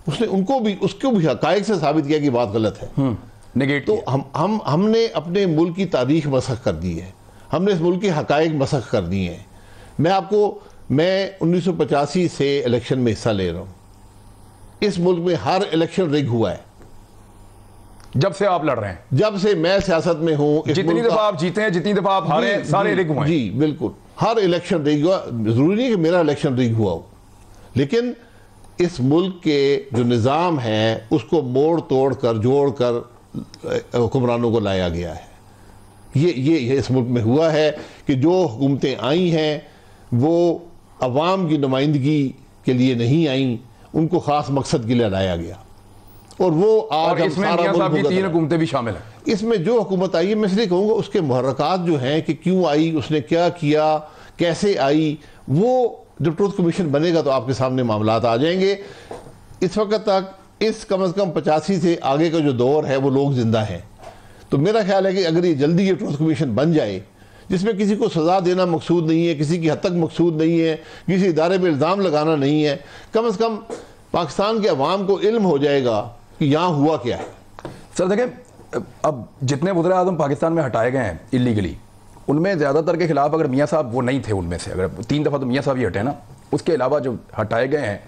उसने उसको भी हकायक से साबित किया कि बात गलत है। नेगेट। तो हमने अपने मुल्क की तारीख मसख कर दी है, हमने इस मुल्क के हकायक मसख कर दिए हैं। मैं 1985 से इलेक्शन में हिस्सा ले रहा हूँ। इस मुल्क में हर इलेक्शन रिग हुआ है जब से आप लड़ रहे हैं, जब से मैं सियासत में हूँ। जितनी दफा आप जीते हैं, जितनी दफा आप हारे, सारे रिग हुए। जी बिल्कुल, हर इलेक्शन रिग हुआ। जरूरी नहीं कि मेरा इलेक्शन रिग हुआ हो, लेकिन इस मुल्क के जो निज़ाम है उसको मोड़ तोड़ कर जोड़ कर हुक्मरानों को लाया गया है। ये इस मुल्क में हुआ है कि जो हुकूमतें आई हैं वो अवाम की नुमाइंदगी के लिए नहीं आई, उनको ख़ास मकसद के लिए लाया गया। और वो आज इसमें मियां साहब की 3 हुकूमतें भी शामिल हैं। इसमें जो हुकूमत आई है, मैं इसलिए कहूँगा उसके मुहर्रकात जो हैं कि क्यों आई, उसने क्या किया, कैसे आई, वो जब ट्रूथ कमीशन बनेगा तो आपके सामने मामलात आ जाएंगे। इस वक्त तक इस कम से कम 85 से आगे का जो दौर है वो लोग जिंदा हैं। तो मेरा ख्याल है कि अगर ये जल्दी ये ट्रूथ कमीशन बन जाए, जिसमें किसी को सज़ा देना मकसूद नहीं है, किसी की हद तक मकसूद नहीं है, किसी इदारे पर इल्ज़ाम लगाना नहीं है, कम से कम पाकिस्तान के अवाम को इल्म हो जाएगा कि यहाँ हुआ क्या है। सर देखें, अब जितने वज़ीर आज़म पाकिस्तान में हटाए गए हैं इलीगली, उनमें ज़्यादातर के खिलाफ अगर मियाँ साहब वो नहीं थे, उनमें से अगर 3 दफ़ा तो मियाँ साहब ही हटे ना, उसके अलावा जो हटाए गए हैं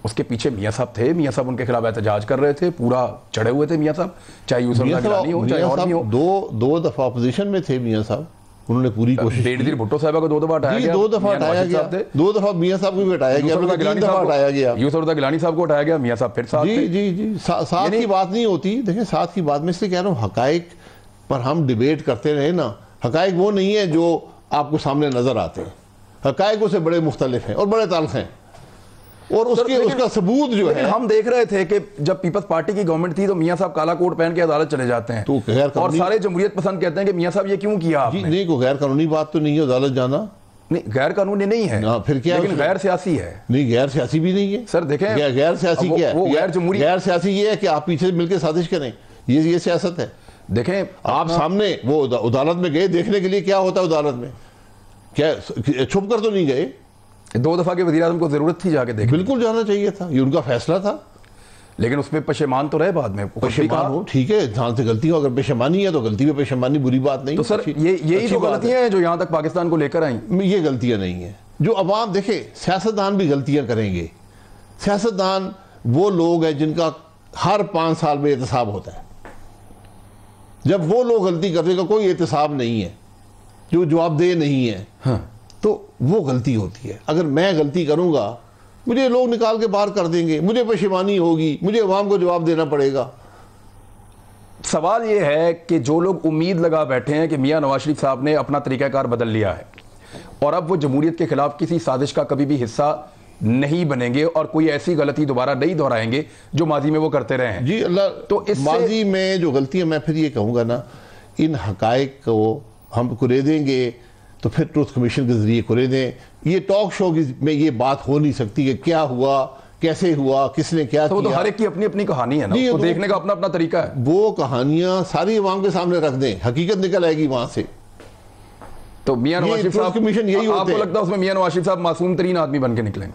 उसके पीछे मियाँ साहब थे, मियाँ साहब उनके खिलाफ एहतजाज कर रहे थे, पूरा चढ़े हुए थे मियाँ साहब, चाहे यूसुफ गिलानी हो चाहे और भी हो। दो दफा अपोजिशन में थे मियाँ साहब, उन्होंने पूरी कोशिश की। बेनजीर भुट्टो साहब को 2 दफा हटाया गया, 2 दफा हटाया गया, 2 दफा मियाँ साहब को भी हटाया गया, 3 दफा हटाया गया, यूसुफ गिलानी साहब को हटाया गया, मियाँ साहब फिर साथ थे। जी साथ की बात नहीं होती। देखिए साथ की बात में इसलिए कह रहा हूँ, हकाइक पर हम डिबेट करते रहे ना, हकाइक वो नहीं है जो आपको सामने नजर आते हैं, हकाइक उससे बड़े मुख्तलिफ हैं और बड़े ताल्लुक हैं, और उसका सबूत जो है। हम देख रहे थे कि जब पीपल्स पार्टी की गवर्नमेंट थी तो मियाँ साहब काला कोट पहन के अदालत चले जाते हैं, तो और सारे जमहूरियत पसंद कहते हैं कि मियाँ साहब ये क्यों किया आपने? नहीं, कोई गैर कानूनी बात तो नहीं है अदालत जाना। नहीं, गैर कानूनी नहीं है ना, फिर क्या? लेकिन गैर सियासी है। नहीं, गैर सियासी भी नहीं है सर। देखें गैर सियासी क्या है? वो गैर जमहूरी, गैर सियासी ये है कि आप पीछे मिलकर साजिश करें, ये सियासत है। देखें आप सामने वो अदालत में गए देखने के लिए, क्या होता है अदालत में, क्या छुप कर तो नहीं गए? 2 दफा के वज़ीर आज़म को जरूरत थी जाके देखने, बिल्कुल जाना चाहिए था, ये उनका फैसला था, लेकिन उसमें पशेमान तो रहे बाद में। पशेमान हो, ठीक है, जहां से गलती हो, अगर पेशेमानी है तो गलती में पेशेमानी बुरी बात नहीं। तो सर यही तो गलतियां हैं जो यहां तक पाकिस्तान को लेकर आई। ये गलतियां नहीं है जो अवाम, देखे सियासतदान भी गलतियां करेंगे। सियासतदान वो लोग हैं जिनका हर 5 साल में एहतसाब होता है। जब वो लोग गलती करने का कोई एहतसाब नहीं है, जो जवाबदेह नहीं है, हाँ। तो वो गलती होती है। अगर मैं गलती करूंगा, मुझे लोग निकाल के बाहर कर देंगे, मुझे पशेमानी होगी, मुझे अवाम को जवाब देना पड़ेगा। सवाल ये है कि जो लोग उम्मीद लगा बैठे हैं कि मियां नवाज शरीफ साहब ने अपना तरीकाकार बदल लिया है और अब वो जमहूरियत के खिलाफ किसी साजिश का कभी भी हिस्सा नहीं बनेंगे और कोई ऐसी गलती दोबारा नहीं दोहराएंगे जो माजी में वो करते रहे हैं। जी अल्लाह, तो माजी में जो गलतियां, मैं फिर ये कहूँगा ना, इन हकायक को हम कुरे देंगे तो फिर ट्रूथ कमीशन के जरिए कुरे दें। ये टॉक शो में ये बात हो नहीं सकती कि क्या हुआ, कैसे हुआ, किसने क्या किया। तो हर एक की अपनी अपनी कहानी है ना, उसको देखने का अपना अपना तरीका है। वो कहानियां सारी अवाम के सामने रख दें, हकीकत निकल आएगी वहां से। तो मियां नवाज शरीफ साहब, कमीशन यही होते आपको हैं। लगता है उसमें मियां नवाज शरीफ साहब मासूम तरीन आदमी बन के निकलेंगे?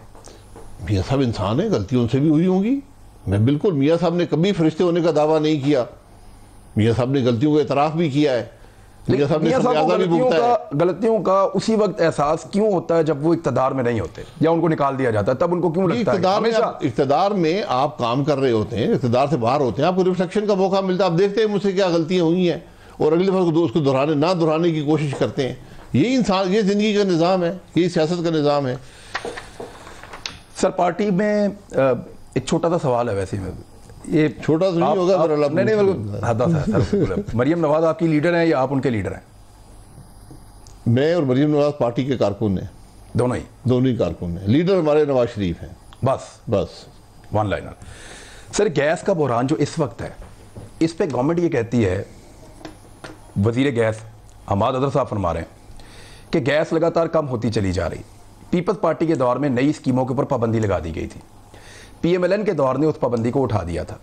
मियाँ साहब इंसान है, गलतियों उनसे भी हुई होंगी। मैं बिल्कुल, मियाँ साहब ने कभी फरिश्ते होने का दावा नहीं किया। मियाँ साहब ने गलतियों को एतराफ भी किया है। मियाँ साहब ने गलतियों का उसी वक्त एहसास क्यों होता है जब वो इक्तदार में नहीं होते या उनको निकाल दिया जाता है, तब उनको क्यों लगता है? इक्तदार में आप काम कर रहे होते हैं, इक्तदार से बाहर होते हैं, आपको रिफ्लेक्शन का मौका मिलता है। आप देखते हैं मुझसे क्या गलतियां हुई हैं और अगली बार उसको दोहराने की कोशिश करते हैं। यही इंसान, ये जिंदगी का निज़ाम है, यही सियासत का निज़ाम है। सर पार्टी में एक छोटा सा सवाल है, वैसे में ये छोटा तो नहीं होगा, नहीं, मरियम नवाज आपकी लीडर है या आप उनके लीडर हैं? मैं और मरियम नवाज पार्टी के कारकुन हैं, दोनों ही कारकुन हैं। लीडर हमारे नवाज शरीफ हैं। बस वन लाइनर। सर गैस का बहरान जो इस वक्त है, इस पे गवर्नमेंट ये कहती है, वजीर गैस हमाद अदर साहब फरमा रहे हैं कि गैस लगातार कम होती चली जा रही। पीपल्स पार्टी के दौर में नई स्कीमों के ऊपर पाबंदी लगा दी गई थी, PMLN के दौर ने उस पाबंदी को उठा दिया था।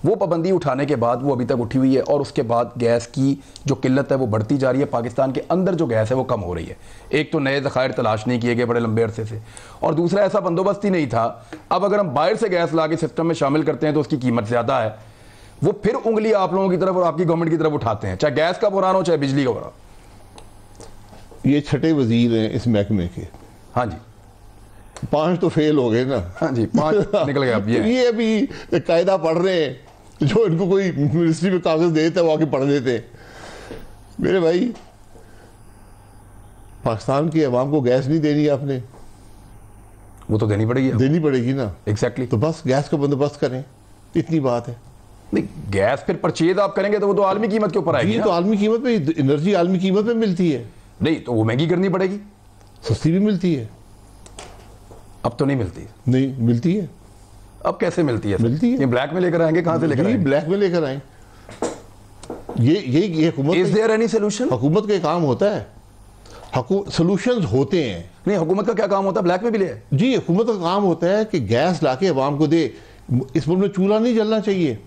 वो पाबंदी उठाने के बाद वो अभी तक उठी हुई है और उसके बाद गैस की जो किल्लत है वो बढ़ती जा रही है। पाकिस्तान के अंदर जो गैस है वो कम हो रही है। एक तो नए ज़खायर तलाश नहीं किए गए बड़े लंबे अरसे से, और दूसरा ऐसा बंदोबस्त ही नहीं था। अब अगर हम बाहर से गैस ला के सिस्टम में शामिल करते हैं तो उसकी कीमत ज़्यादा है। वो फिर उंगली आप लोगों की तरफ और आपकी गवर्नमेंट की तरफ उठाते हैं, चाहे गैस का बहरान हो चाहे बिजली का बहरान। ये छठे वजीर हैं इस महकमे के। हाँ जी, 5 तो फेल हो गए ना। हाँ जी, 5 निकल गए। अब ये अभी कायदा पढ़ रहे हैं, जो इनको कोई मिनिस्ट्री में कागज दे देता है वो आके पढ़ देते हैं। मेरे भाई, पाकिस्तान की अवाम को गैस नहीं देनी आपने, वो तो देनी पड़ेगी ना। एग्जैक्टली। तो बस गैस का बंदोबस्त करें, इतनी बात है। नहीं, गैस फिर परचेज आप करेंगे तो वो तो आलमी कीमत के ऊपर आएगी। तो आलमी कीमत पे, एनर्जी आलमी कीमत पे मिलती है। नहीं तो वो महंगी करनी पड़ेगी। सस्ती भी मिलती है। अब तो नहीं मिलती। नहीं मिलती है। अब कैसे मिलती है? मिलती है। ये ब्लैक में लेकर आएंगे, कहां से लेकर आएंगे? ब्लैक में लेकर आए। ये हुकूमत, इज देयर एनी सोल्यूशन? हुकूमत का काम होता है, सोल्यूशंस होते हैं। नहीं, हुकूमत का क्या काम होता है? ब्लैक में भी ले जी, हुकूमत का काम होता है कि गैस लाके अवाम को दे। इस मुल्क में चूल्हा नहीं जलना चाहिए,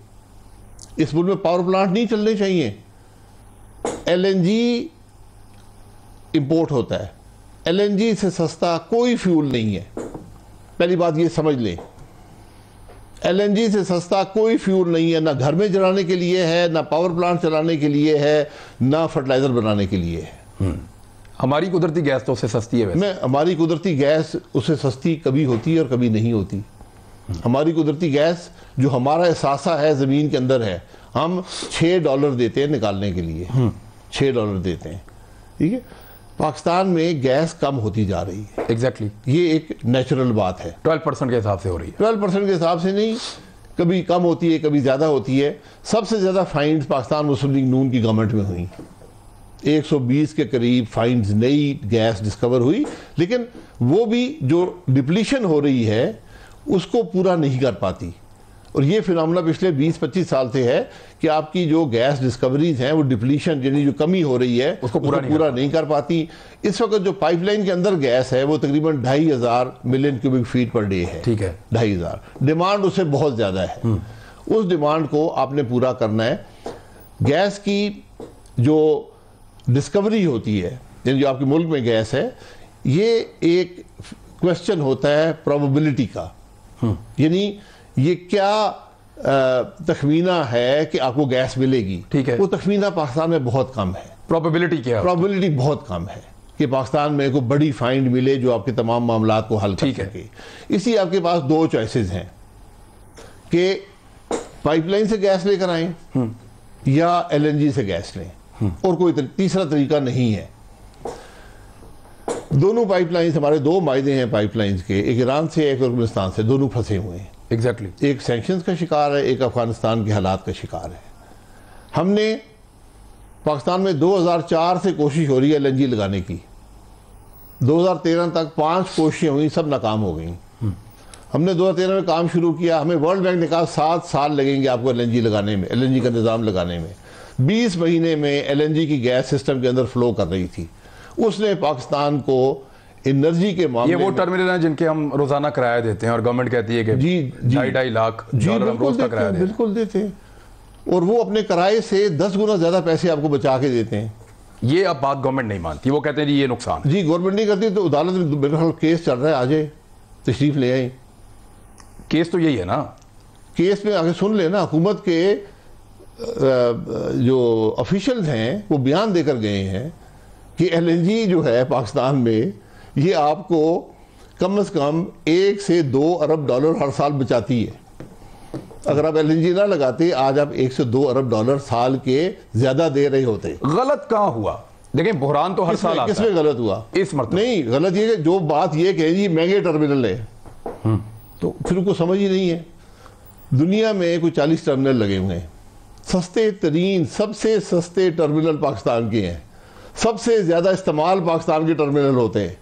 इस मुल्क में पावर प्लांट नहीं चलने चाहिए। LNG इंपोर्ट होता है, LNG से सस्ता कोई फ्यूल नहीं है। पहली बात ये समझ लें, LNG से सस्ता कोई फ्यूल नहीं है। ना घर में जलाने के लिए है, ना पावर प्लांट चलाने के लिए है, ना फर्टिलाइजर बनाने के लिए है। हमारी कुदरती गैस तो उससे सस्ती है। हमारी कुदरती गैस उससे सस्ती कभी होती है और कभी नहीं होती। हमारी कुदरती गैस जो हमारा एहसासा है ज़मीन के अंदर है, हम $6 देते हैं निकालने के लिए, $6 देते हैं, ठीक है। पाकिस्तान में गैस कम होती जा रही है, एग्जैक्टली ये एक नेचुरल बात है। 12% के हिसाब से हो रही है। 12% के हिसाब से नहीं, कभी कम होती है, कभी ज़्यादा होती है। सबसे ज़्यादा फाइन्स पाकिस्तान मुस्लिम लीग नून की गवर्नमेंट में हुई, 120 के करीब फाइन्स नई गैस डिस्कवर हुई, लेकिन वो भी जो डिप्लीशन हो रही है उसको पूरा नहीं कर पाती। और ये फिनोमेना पिछले 20-25 साल से है कि आपकी जो गैस डिस्कवरीज हैं वो डिप्लीशन यानी जो कमी हो रही है उसको पूरा नहीं कर पाती। इस वक्त जो पाइपलाइन के अंदर गैस है वो तकरीबन 2500 million cubic feet per day है, ठीक है, 2500। डिमांड उससे बहुत ज़्यादा है, उस डिमांड को आपने पूरा करना है। गैस की जो डिस्कवरी होती है यानी जो आपके मुल्क में गैस है, ये एक क्वेश्चन होता है प्रोबेबिलिटी का, यानी ये क्या तखमीना है कि आपको गैस मिलेगी, ठीक है। वो तखमीना पाकिस्तान में बहुत कम है। प्रोबेबिलिटी क्या है? प्रोबेबिलिटी बहुत कम है कि पाकिस्तान में कोई बड़ी फाइंड मिले जो आपके तमाम मामला को हल कर सके। इसलिए आपके पास दो चॉइसेस हैं कि पाइपलाइन से गैस लेकर आए या LNG से गैस लें, और कोई तीसरा तरीका नहीं है। दोनों पाइपलाइंस, हमारे दो मायदे हैं पाइपलाइंस के, एक ईरान से एक तुर्कमेनिस्तान से, दोनों फंसे हुए हैं। एग्जैक्टली एक सैंक्शंस का शिकार है, एक अफगानिस्तान के हालात का शिकार है। हमने पाकिस्तान में 2004 से कोशिश हो रही है LNG लगाने की, 2013 तक 5 कोशिशें हुई, सब नाकाम हो गई। हमने 2013 में काम शुरू किया, हमें वर्ल्ड बैंक ने कहा 7 साल लगेंगे आपको LNG लगाने में, LNG का निज़ाम लगाने में। 20 महीने में LNG की गैस सिस्टम के अंदर फ्लो कर रही थी। उसने पाकिस्तान को एनर्जी के मामले, ये वो टर्मिनल हैं जिनके हम रोजाना किराया देते हैं और गवर्नमेंट कहती है कि जी 2.5 लाख डॉलर हम रोज का किराया देते हैं। बिल्कुल देते हैं, और वो अपने किराए से 10 गुना ज्यादा पैसे आपको बचा के देते हैं। ये अब बात गवर्नमेंट नहीं मानती, वो कहते हैं जी ये नुकसान है। जी गवर्नमेंट नहीं करती तो अदालत में मेरे ख्याल केस चल रहा है, आ जाए तशरीफ ले आए। केस तो यही है ना, केस में आगे सुन लेना, हुकूमत के जो ऑफिशियल्स हैं वो बयान देकर गए हैं कि LNG जो है पाकिस्तान में ये आपको कम से कम 1 से 2 अरब डॉलर हर साल बचाती है। अगर आप LNG ना लगाते आज आप 1 से 2 अरब डॉलर साल के ज्यादा दे रहे होते। गलत कहाँ हुआ? देखिए बुहरान तो हर साल आता है। किसमें गलत हुआ इस मरतबा? नहीं, गलत ये कि जो बात ये कहे जी महंगे टर्मिनल है, तो फिर उनको समझ ही नहीं है। दुनिया में कोई 40 टर्मिनल लगे हुए हैं, सस्ते तरीन सबसे सस्ते टर्मिनल पाकिस्तान के हैं, सबसे ज्यादा इस्तेमाल पाकिस्तान के टर्मिनल होते हैं।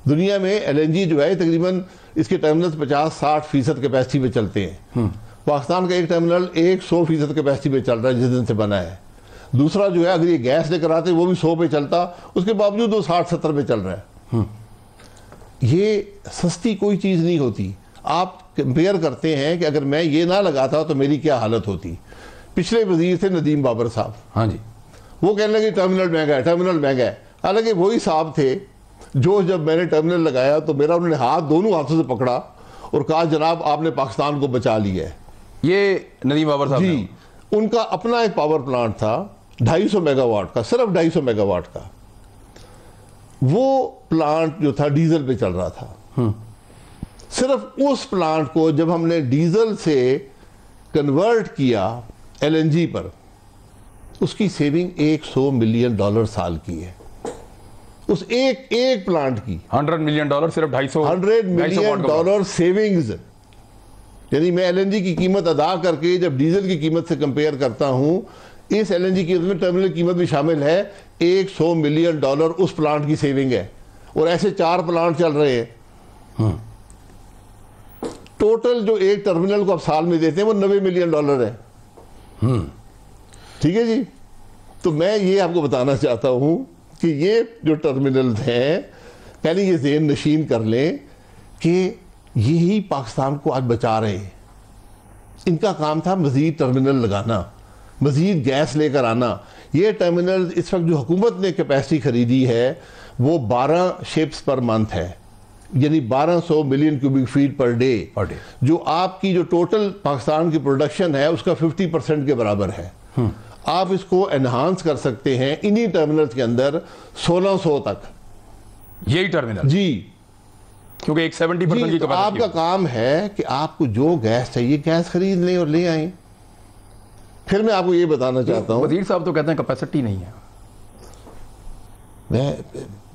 दुनिया में LNG जो है तकरीबन इसके टर्मिनल 50-60% कैपेसिटी पे चलते हैं। पाकिस्तान का एक टर्मिनल 100% कैपेसिटी पे चल रहा है जिस दिन से बना है। दूसरा जो है अगर ये गैस लेकर आते वो भी 100 पे चलता, उसके बावजूद वो 60-70 पे चल रहा है। ये सस्ती कोई चीज नहीं होती। आप कंपेयर करते हैं कि अगर मैं ये ना लगाता तो मेरी क्या हालत होती। पिछले वजीर थे नदीम बाबर साहब, हाँ जी, वो कहने लगे टर्मिनल महंगा है, टर्मिनल महंगा है। हालांकि वही साहब थे जो जब मैंने टर्मिनल लगाया तो मेरा उन्होंने हाथ दोनों हाथों से पकड़ा और कहा जनाब आपने पाकिस्तान को बचा लिया है। ये नदीम बाबर साहब जी, उनका अपना एक पावर प्लांट था 250 मेगावाट का, सिर्फ 250 मेगावाट का। वो प्लांट जो था डीजल पे चल रहा था। सिर्फ उस प्लांट को जब हमने डीजल से कन्वर्ट किया LNG पर, उसकी सेविंग $100 मिलियन साल की है। उस एक प्लांट की $100 मिलियन सिर्फ 100 मिलियन सेविंग्स। यानी मैं LNG की कीमत अदा करके जब डीजल की कीमत से कंपेयर करता हूं, इस LNG की में टर्मिनल कीमत भी शामिल है। $100 मिलियन उस प्लांट की सेविंग है, और ऐसे 4 प्लांट चल रहे हैं। टोटल जो एक टर्मिनल को आप साल में देते हैं वो $90 मिलियन है। ठीक है जी, तो मैं ये आपको बताना चाहता हूं कि ये जो टर्मिनल हैं, पहले ये ज़हन नशीन कर लें कि यही पाकिस्तान को आज बचा रहे हैं। इनका काम था मजीद टर्मिनल लगाना, मजीद गैस लेकर आना। ये टर्मिनल इस वक्त जो हुकूमत ने कैपेसिटी खरीदी है वो 12 शिप्स पर मंथ है, यानी 1200 million cubic feet per day, जो आपकी जो टोटल पाकिस्तान की प्रोडक्शन है उसका 50% के बराबर है। आप इसको एनहांस कर सकते हैं इन्हीं टर्मिनल्स के अंदर 1600 तक। यही टर्मिनल जी, क्योंकि एक 70% की तो कैपेसिटी आपका काम है कि आपको जो गैस चाहिए गैस खरीद लें और ले आए। फिर मैं आपको ये बताना चाहता हूँ, वजीर साहब तो कहते हैं कैपेसिटी नहीं है। मैं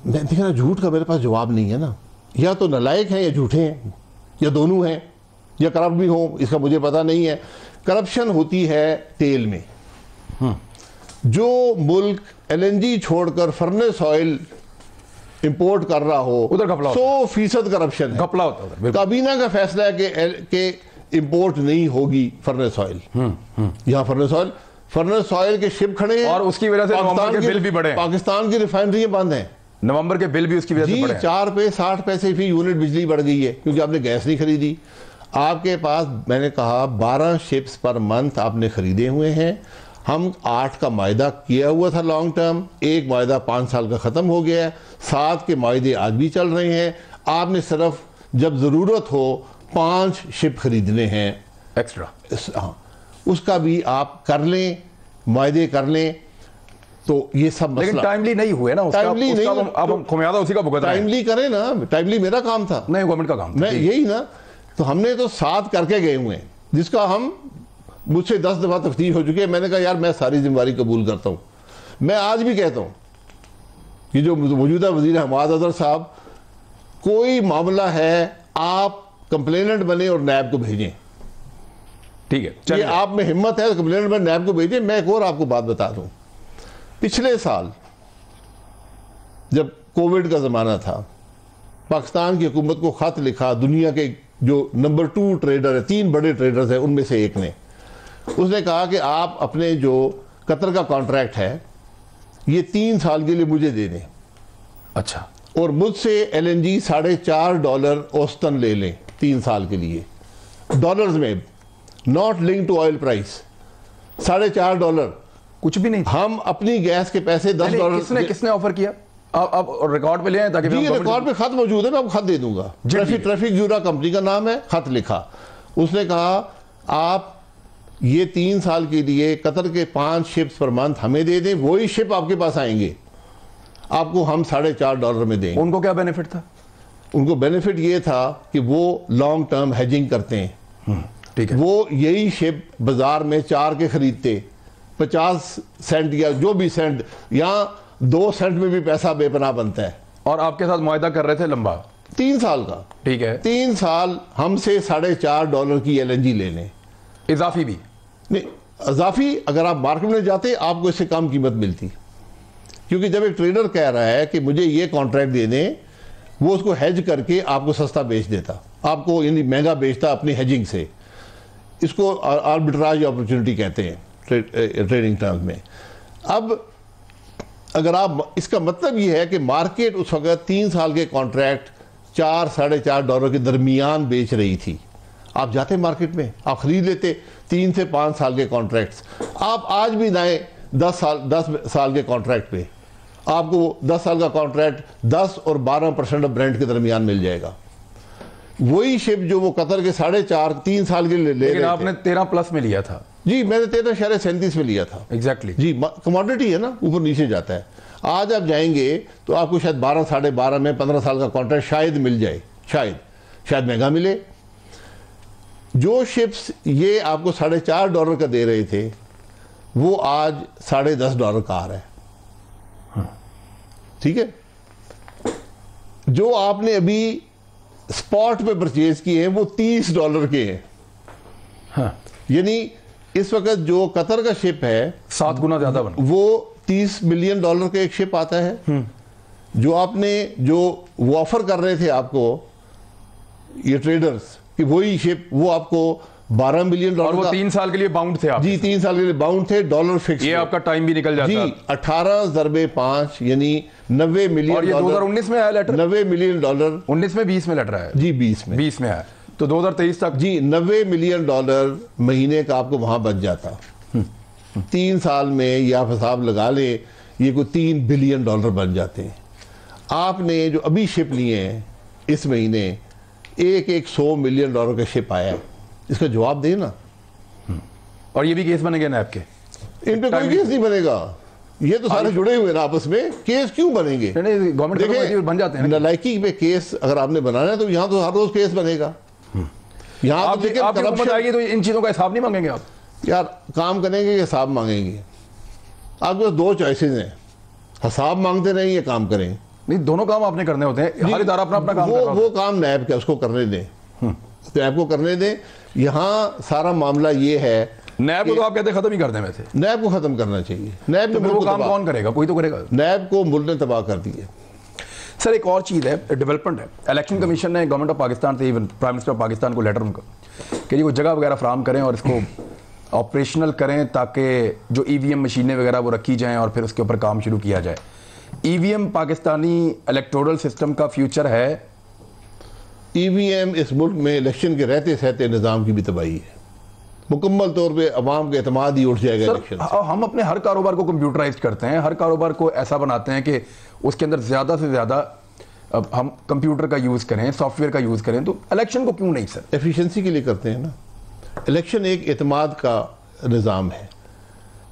देखना, झूठ का मेरे पास जवाब नहीं है ना। या तो नालायक हैं या झूठे हैं, या दोनों हैं, या करप्ट भी हो, इसका मुझे पता नहीं है। करप्शन होती है तेल में। जो मुल्क LNG छोड़कर फर्नेस ऑयल इंपोर्ट कर रहा हो, उधर घपला होता 100% करप्शन है। घपला होता है उधर, बिल्कुल। काबीना का फैसला है कि इंपोर्ट नहीं होगी फर्नेस ऑयल। यहाँ फर्नेस ऑयल के शिप खड़े हैं और उसकी वजह से नवंबर के बिल भी बढ़े हैं। पाकिस्तान की रिफाइनरी बंद हैं। नवंबर के बिल भी उसकी वजह से बढ़े हैं। 4 पे 60 पैसे फी यूनिट बिजली बढ़ गई है, क्योंकि आपने गैस नहीं खरीदी। आपके पास, मैंने कहा, 12 शिप्स पर मंथ आपने खरीदे हुए हैं। हम 8 का मायदा किया हुआ था लॉन्ग टर्म, एक मायदा 5 साल का ख़त्म हो गया है, 7 के मायदे आज भी चल रहे हैं। आपने सिर्फ जब ज़रूरत हो 5 शिप खरीदने हैं एक्स्ट्रा। हाँ, उसका भी आप कर लें, मायदे कर लें, तो ये सब मसला। लेकिन टाइमली नहीं हुए ना, टाइमली नहीं, अब हम खुमियादा उसी का भुगत रहे हैं। टाइमली करें ना, टाइमली मेरा काम था, नहीं गवर्नमेंट का काम था। मैं यही ना। तो हमने तो 7 करके गए हुए हैं, जिसका हम मुझसे 10 दफ़ा तफ्तीश हो चुकी है। मैंने कहा यार मैं सारी जिम्मेदारी कबूल करता हूँ। मैं आज भी कहता हूँ कि जो मौजूदा वज़ीर हमाद अजहर साहब, कोई मामला है आप कंप्लेनेंट बने और नैब को भेजें। ठीक है, ये चलिए। आप में हिम्मत है तो कंप्लेनेंट बने नैब को भेजें। मैं एक और आपको बात बता दूँ, पिछले साल जब कोविड का ज़माना था, पाकिस्तान की हुकूमत को ख़त लिखा दुनिया के जो नंबर 2 ट्रेडर है, 3 बड़े ट्रेडर्स हैं, उनमें से एक ने, उसने कहा कि आप अपने जो कतर का कॉन्ट्रैक्ट है ये 3 साल के लिए मुझे दे दें। अच्छा। और मुझसे LNG $4.5 औसतन ले लें 3 साल के लिए, डॉलर्स में, not link to oil price. $4.5 कुछ भी नहीं था। हम अपनी गैस के पैसे $10। किसने ऑफर किया? आप रिकॉर्ड पे ले आए ताकि जी रिकॉर्ड पे खत मौजूद है, मैं आपको खत दे दूंगा। ट्रैफिक ज्यूरा कंपनी का नाम है, खत लिखा। उसने कहा आप ये 3 साल के लिए कतर के 5 शिप्स पर मंथ हमें दे दें, वही शिप आपके पास आएंगे, आपको हम $4.5 में देंगे। उनको क्या बेनिफिट था? उनको बेनिफिट ये था कि वो लॉन्ग टर्म हेजिंग करते हैं। ठीक है। वो यही शिप बाजार में 4 के खरीदते, 50 सेंट या जो भी सेंट, यहाँ 2 सेंट में भी पैसा बेपनाह बनता है। और आपके साथ मुआहदा कर रहे थे लंबा 3 साल का। ठीक है। 3 साल हमसे $4.5 की LNG ले लें, इजाफी भी नहीं इजाफी। अगर आप मार्केट में जाते आपको इससे कम कीमत मिलती, क्योंकि जब एक ट्रेडर कह रहा है कि मुझे ये कॉन्ट्रैक्ट दे दें, वो उसको हेज करके आपको सस्ता बेच देता, आपको यानी महंगा बेचता अपनी हेजिंग से। इसको आर्बिट्राज अपॉर्चुनिटी कहते हैं ट्रेडिंग टर्म्स में। अब अगर आप, इसका मतलब ये है कि मार्केट उस वक्त 3 साल के कॉन्ट्रैक्ट $4-4.5 के दरमियान बेच रही थी। आप जाते मार्केट में, आप खरीद लेते 3 से 5 साल के कॉन्ट्रैक्ट्स। आप आज भी जाएं 10 साल के कॉन्ट्रैक्ट पे, आपको 10 साल का कॉन्ट्रैक्ट 10 और 12% ऑफ ब्रेंट के दरमियान मिल जाएगा। वही शिप जो वो कतर के 4.5 3 साल के लिए ले रहे थे। आपने 13+ में लिया था। जी मैंने 13.37 में लिया था। एग्जैक्टली जी, कमोडिटी है ना, ऊपर नीचे जाता है। आज आप जाएंगे तो आपको शायद 12 साढ़े 12 में 15 साल का कॉन्ट्रैक्ट शायद मिल जाए, शायद महंगा मिले। जो शिप्स ये आपको $4.5 का दे रहे थे, वो आज $10.5 का आ रहा है। ठीक है। जो आपने अभी स्पॉट पे परचेज किए हैं वो $30 के हैं। हाँ। यानी इस वक्त जो कतर का शिप है 7 गुना ज्यादा बना, वो $30 मिलियन का एक शिप आता है। जो आपने जो वो ऑफर कर रहे थे आपको ये ट्रेडर्स कि वही शिप वो आपको $12 मिलियन और वो 3 साल के लिए बाउंड थे आप। जी 3 साल के लिए बाउंड थे, डॉलर फिक्स। ये आपका टाइम भी निकल जाता जी 18 × 5 यानी $90 मिलियन। और ये 2019 में आया लेटर, $90 मिलियन। 19 में 20 में लेटर आया जी 20 में आया, तो 2023 तक जी $90 मिलियन महीने का आपको वहां बच जाता। 3 साल में या आप हिसाब लगा ले, ये कोई $3 बिलियन बन जाते हैं। आपने जो अभी शिप लिए हैं इस महीने, एक $100 मिलियन का शिप आया है, इसका जवाब देना। और ये भी केस बनेंगे नैब के? इन पे कोई केस नहीं बनेगा। ये तो सारे जुड़े हुए हैं आपस में, केस क्यों बनेंगे? गवर्नमेंट बन जाते हैं। नालायकी पे केस अगर आपने बनाना है तो यहाँ तो हर रोज केस बनेगा। यहाँ आप हुकूमत आएगी तो इन चीजों का हिसाब नहीं मांगेंगे आप? यार काम करेंगे, हिसाब मांगेंगे। आपके पास दो चॉइसेस हैं, हिसाब मांगते रहें या काम करें। नहीं, दोनों काम आपने करने होते हैं, हर इदारा अपना अपना काम कर रहा वो काम नैब का, उसको करने दें, नैब को करने दें। यहाँ सारा मामला ये है, नैब को तो आप कहते खत्म ही कर दें। वैसे नैब को खत्म करना चाहिए। नैब तो वो काम कौन करेगा? कोई तो करेगा। नैब को मुल्क ने तबाह कर दिया। सर एक और चीज़ है, डेवलपमेंट है। इलेक्शन कमीशन ने गवर्नमेंट ऑफ पाकिस्तान से, even prime minister of Pakistan को लेटर उनका कि वो जगह वगैरह फ्राहम करें और इसको ऑपरेशनल करें ताकि जो ईवीएम मशीनें वगैरह वो रखी जाएं और फिर उसके ऊपर काम शुरू किया जाए। ईवीएम पाकिस्तानी इलेक्टोरल सिस्टम का फ्यूचर है। ईवीएम इस मुल्क में इलेक्शन के रहते सहते निज़ाम की भी तबाही है। मुकम्मल तौर पे अवाम का एतमाद ही उठ जाएगा इलेक्शन से। हम अपने हर कारोबार को कंप्यूटराइज करते हैं, हर कारोबार को ऐसा बनाते हैं कि उसके अंदर ज़्यादा से ज़्यादा हम कंप्यूटर का यूज़ करें, सॉफ्टवेयर का यूज़ करें। तो इलेक्शन को क्यों नहीं सर? एफिशिएंसी के लिए करते हैं ना। इलेक्शन एक एतमाद का निज़ाम है,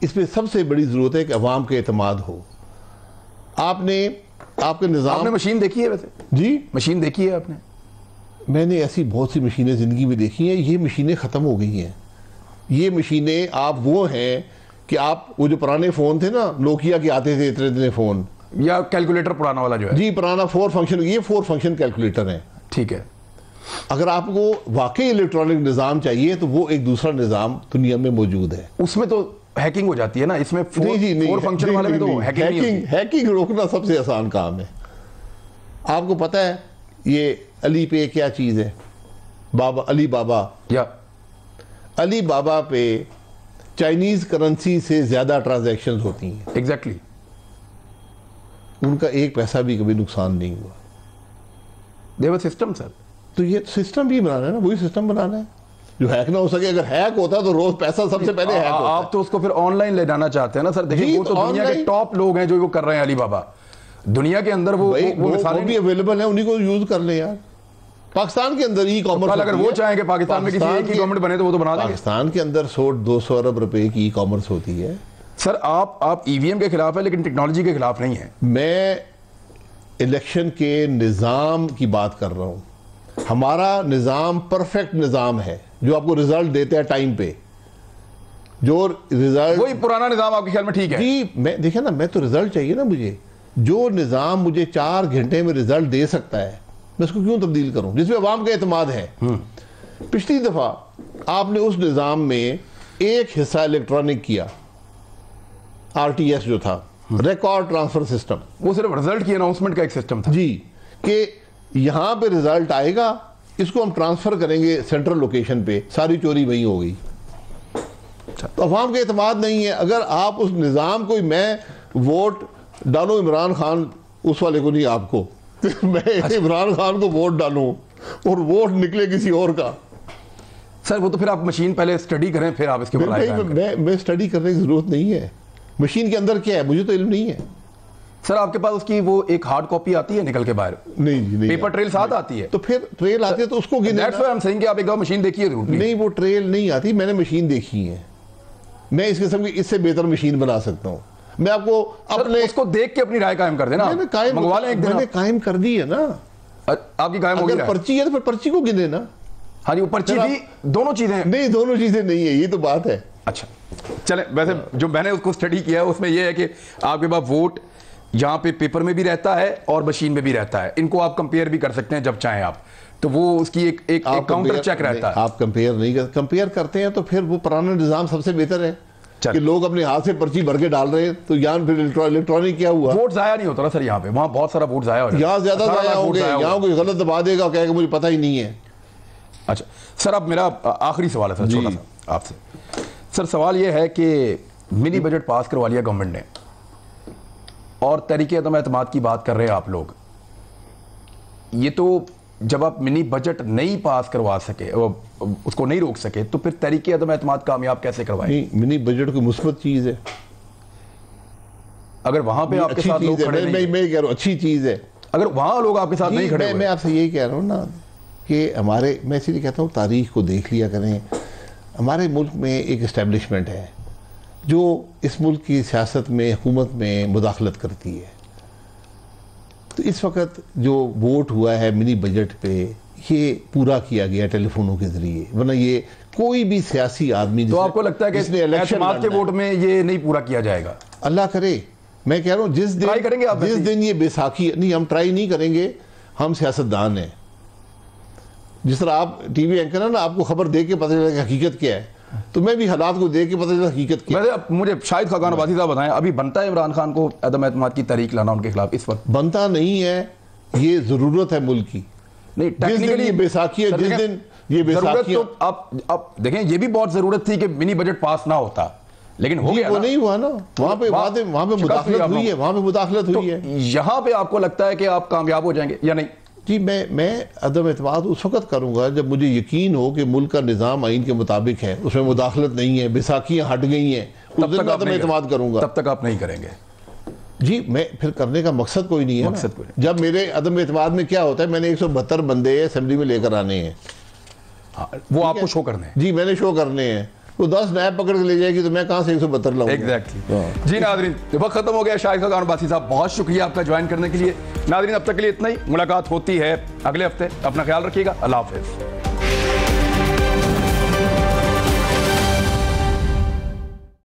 इसमें सबसे बड़ी ज़रूरत है कि अवाम का एतमाद हो। आपके निज़ाम, आपने मशीन देखी है वैसे? जी मशीन देखी है आपने? मैंने ऐसी बहुत सी मशीनें ज़िंदगी में देखी हैं। ये मशीनें ख़त्म हो गई हैं। ये मशीनें आप वो हैं कि आप वो जो पुराने फ़ोन थे ना, नोकिया के आते थे इतने इतने फ़ोन, या कैलकुलेटर पुराना वाला जो है, जी पुराना 4 फंक्शन, ये 4 फंक्शन कैलकुलेटर है। ठीक है। अगर आपको वाकई इलेक्ट्रॉनिक निज़ाम चाहिए तो वो एक दूसरा निज़ाम दुनिया में मौजूद है। उसमें तो हैकिंग हो जाती है ना, इसमें 4 फंक्शन वाले में तो हैकिंग रोकना सबसे आसान काम है। आपको पता है ये अली पे क्या चीज़ है? बाबा, अली बाबा, या अली बाबा पे चाइनीज करेंसी से ज्यादा ट्रांजैक्शन होती हैं। एग्जैक्टली। उनका एक पैसा भी कभी नुकसान नहीं हुआ। देवर सिस्टम सर। तो ये सिस्टम भी बनाना है ना, वही सिस्टम बनाना है जो हैक ना हो सके। अगर हैक होता तो रोज पैसा सबसे पहले हैक होता। आप तो उसको फिर ऑनलाइन ले जाना चाहते हैं ना सर। देखिए वो तो दुनिया के टॉप लोग हैं जो वो कर रहे हैं। अली बाबा दुनिया के अंदर वो भी अवेलेबल है, उन्हीं को यूज कर ले यार। पाकिस्तान के अंदर ई कॉमर्स, अगर वो चाहें कि पाकिस्तान में किसी एक ही गवर्नमेंट बने तो वो तो बना देंगे। पाकिस्तान के अंदर 100-200 अरब रुपए की ई कॉमर्स होती है। सर आप ईवीएम के खिलाफ है लेकिन टेक्नोलॉजी के खिलाफ नहीं है। मैं इलेक्शन के निज़ाम की बात कर रहा हूं। हमारा निज़ाम परफेक्ट निज़ाम है जो आपको रिजल्ट देता है टाइम पे। जो रिजल्ट, वही पुराना निज़ाम आपके ख्याल में ठीक है? जी, मैं देखिए ना, मैं तो रिजल्ट चाहिए ना मुझे। जो निज़ाम मुझे 4 घंटे में रिजल्ट दे सकता है, मैं उसको क्यों तब्दील करूं जिसमें अवाम का एतमाद है। पिछली दफा आपने उस निज़ाम में एक हिस्सा इलेक्ट्रॉनिक किया, आरटीएस जो था, रिकॉर्ड ट्रांसफर सिस्टम। वो सिर्फ रिजल्ट की अनाउंसमेंट का एक सिस्टम था जी, कि यहां पे रिजल्ट आएगा, इसको हम ट्रांसफर करेंगे सेंट्रल लोकेशन पे, सारी चोरी वहीं हो गई। तो अवाम का एतमाद नहीं है। अगर आप उस निज़ाम को, मैं वोट डालो इमरान खान, उस वाले को नहीं, आपको मैं इमरान खान को वोट डालूं और वोट निकले किसी और का। सर वो तो फिर आप मशीन पहले स्टडी करें फिर आप इसके ऊपर। मैं स्टडी करने की जरूरत नहीं है। मशीन के अंदर क्या है मुझे तो इल्म नहीं है। सर आपके पास उसकी वो एक हार्ड कॉपी आती है निकल के बाहर? नहीं, पेपर ट्रेल साथ आती है। तो फिर ट्रेल आती है तो उसको गिने। That's why I am saying कि आप एक बार मशीन देखिए जरूर। नहीं, वो ट्रेल नहीं आती, मैंने मशीन देखी है। मैं इस किस्म की इससे बेहतर मशीन बना सकता हूँ। मैं आपको अपने उसको देख के अपनी राय कायम कर देना। मंगवा लें एक दिन। मैंने कायम कर दी है ना। आपकी कायम हो गई। अगर पर्ची है तो फिर पर्ची को गिने ना। हाँ जी, वो पर्ची भी दोनों चीजें नहीं, दोनों चीजें नहीं है, ये तो बात है। अच्छा चले, वैसे जो मैंने उसको स्टडी किया है उसमें यह है कि आपके पास वोट यहाँ पे पेपर में भी रहता है और मशीन में भी रहता है। इनको आप कंपेयर भी कर सकते हैं जब चाहें आप। तो वो उसकी एक काउंटर चेक रहता है। आप कंपेयर नहीं कर, कंपेयर करते हैं तो फिर वो पुराना निजाम सबसे बेहतर है कि लोग अपने हाथ से पर्ची भर के डाल रहे हैं। तो यहाँ फिर इलेक्ट्रॉनिक क्या हुआ? वोट जाया नहीं होता ना सर यहाँ पे। वहाँ बहुत सारा वोट जाया हो यहाँ ज्यादा जाया हो गए। यहाँ कोई गलत दबा देगा, कहेगा मुझे पता ही नहीं है। अच्छा सर, अब मेरा आखिरी सवाल है सर, छोटा सा आपसे। सर सवाल यह है कि मिनी बजट पास करवा लिया गवर्नमेंट ने और तरीके अदम एतमाद की बात कर रहे हैं आप लोग। ये तो जब आप मिनी बजट नहीं पास करवा सके, उसको नहीं रोक सके, तो फिर तरीके अदम एतमाद कामयाब कैसे करवाएं? मिनी बजट कोई मुस्बत चीज है। अगर वहां पे आपके साथ लोग खड़े नहीं, मैं कह रहा हूं अच्छी चीज है। अगर वहां लोग आपके साथ नहीं खड़े, मैं आपसे यही कह रहा हूं ना कि हमारे, मैं इसीलिए कहता हूं तारीख को देख लिया करें। हमारे मुल्क में एक इस्टेब्लिशमेंट है जो इस मुल्क की सियासत में, हुकूमत में मुदाखलत करती है। तो इस वक्त जो वोट हुआ है मिनी बजट पे, ये पूरा किया गया टेलीफोनों के जरिए, वरना ये कोई भी सियासी आदमी तो आपको लगता है कि एतमाद के वोट में ये नहीं पूरा किया जाएगा? अल्लाह करे, मैं कह रहा हूँ जिस दिन ये बैसाखी, नहीं हम ट्राई नहीं करेंगे, हम सियासतदान हैं। जिस तरह आप टीवी एंकर है ना, आपको खबर दे के पता चला कि हकीकत क्या है, तो मैं भी हालात को देख के पता चला हकीकत क्या है। मुझे शाहिद खाकान अब्बासी साहब बताएं, अभी बनता है इमरान खान को अदम एतमाद की तहरीक लाना उनके खिलाफ? इस वक्त बनता नहीं है, ये जरूरत है मुल्क की। नहीं, टेक्निकली ये बैसाखी है, जिस दिन ये बैसाखी, तो आप देखें, ये भी बहुत जरूरत थी कि मिनी बजट पास ना होता, लेकिन हो गया, वो नहीं हुआ ना। वहां पे मुदाखलत हुई है, वहां पे मुदाखलत हुई है। यहां पे आपको लगता है कि आप कामयाब हो जाएंगे या नहीं? जी, मैं अदम एतमाद उस वक्त करूंगा जब मुझे यकीन हो कि मुल्क का निज़ाम आइन के मुताबिक है, उसमें मुदाखलत नहीं है, बैसाखियां हट गई हैं, उस दिन अदम एतमाद करूंगा। तब तक आप नहीं करेंगे? जी, मैं फिर करने का मकसद कोई नहीं है। मकसद कोई नहीं। जब मेरे अदम एतमाद में क्या होता है, मैंने 172 बंदे असेंबली में लेकर आने हैं। वो आपको शो करने हैं? जी, मैंने शो करने हैं। वो 10 नायब पकड़ के ले जाएगी तो मैं कहां से 172 लाऊंगा? एग्जैक्टली। जी नाज़रीन, वक्त खत्म हो गया। शाहिद खाकान अब्बासी साहब, बहुत शुक्रिया आपका ज्वाइन करने के लिए। नाज़रीन, अब तक के लिए इतना ही। मुलाकात होती है अगले हफ्ते। अपना ख्याल रखिएगा। अल्लाह हाफिज़।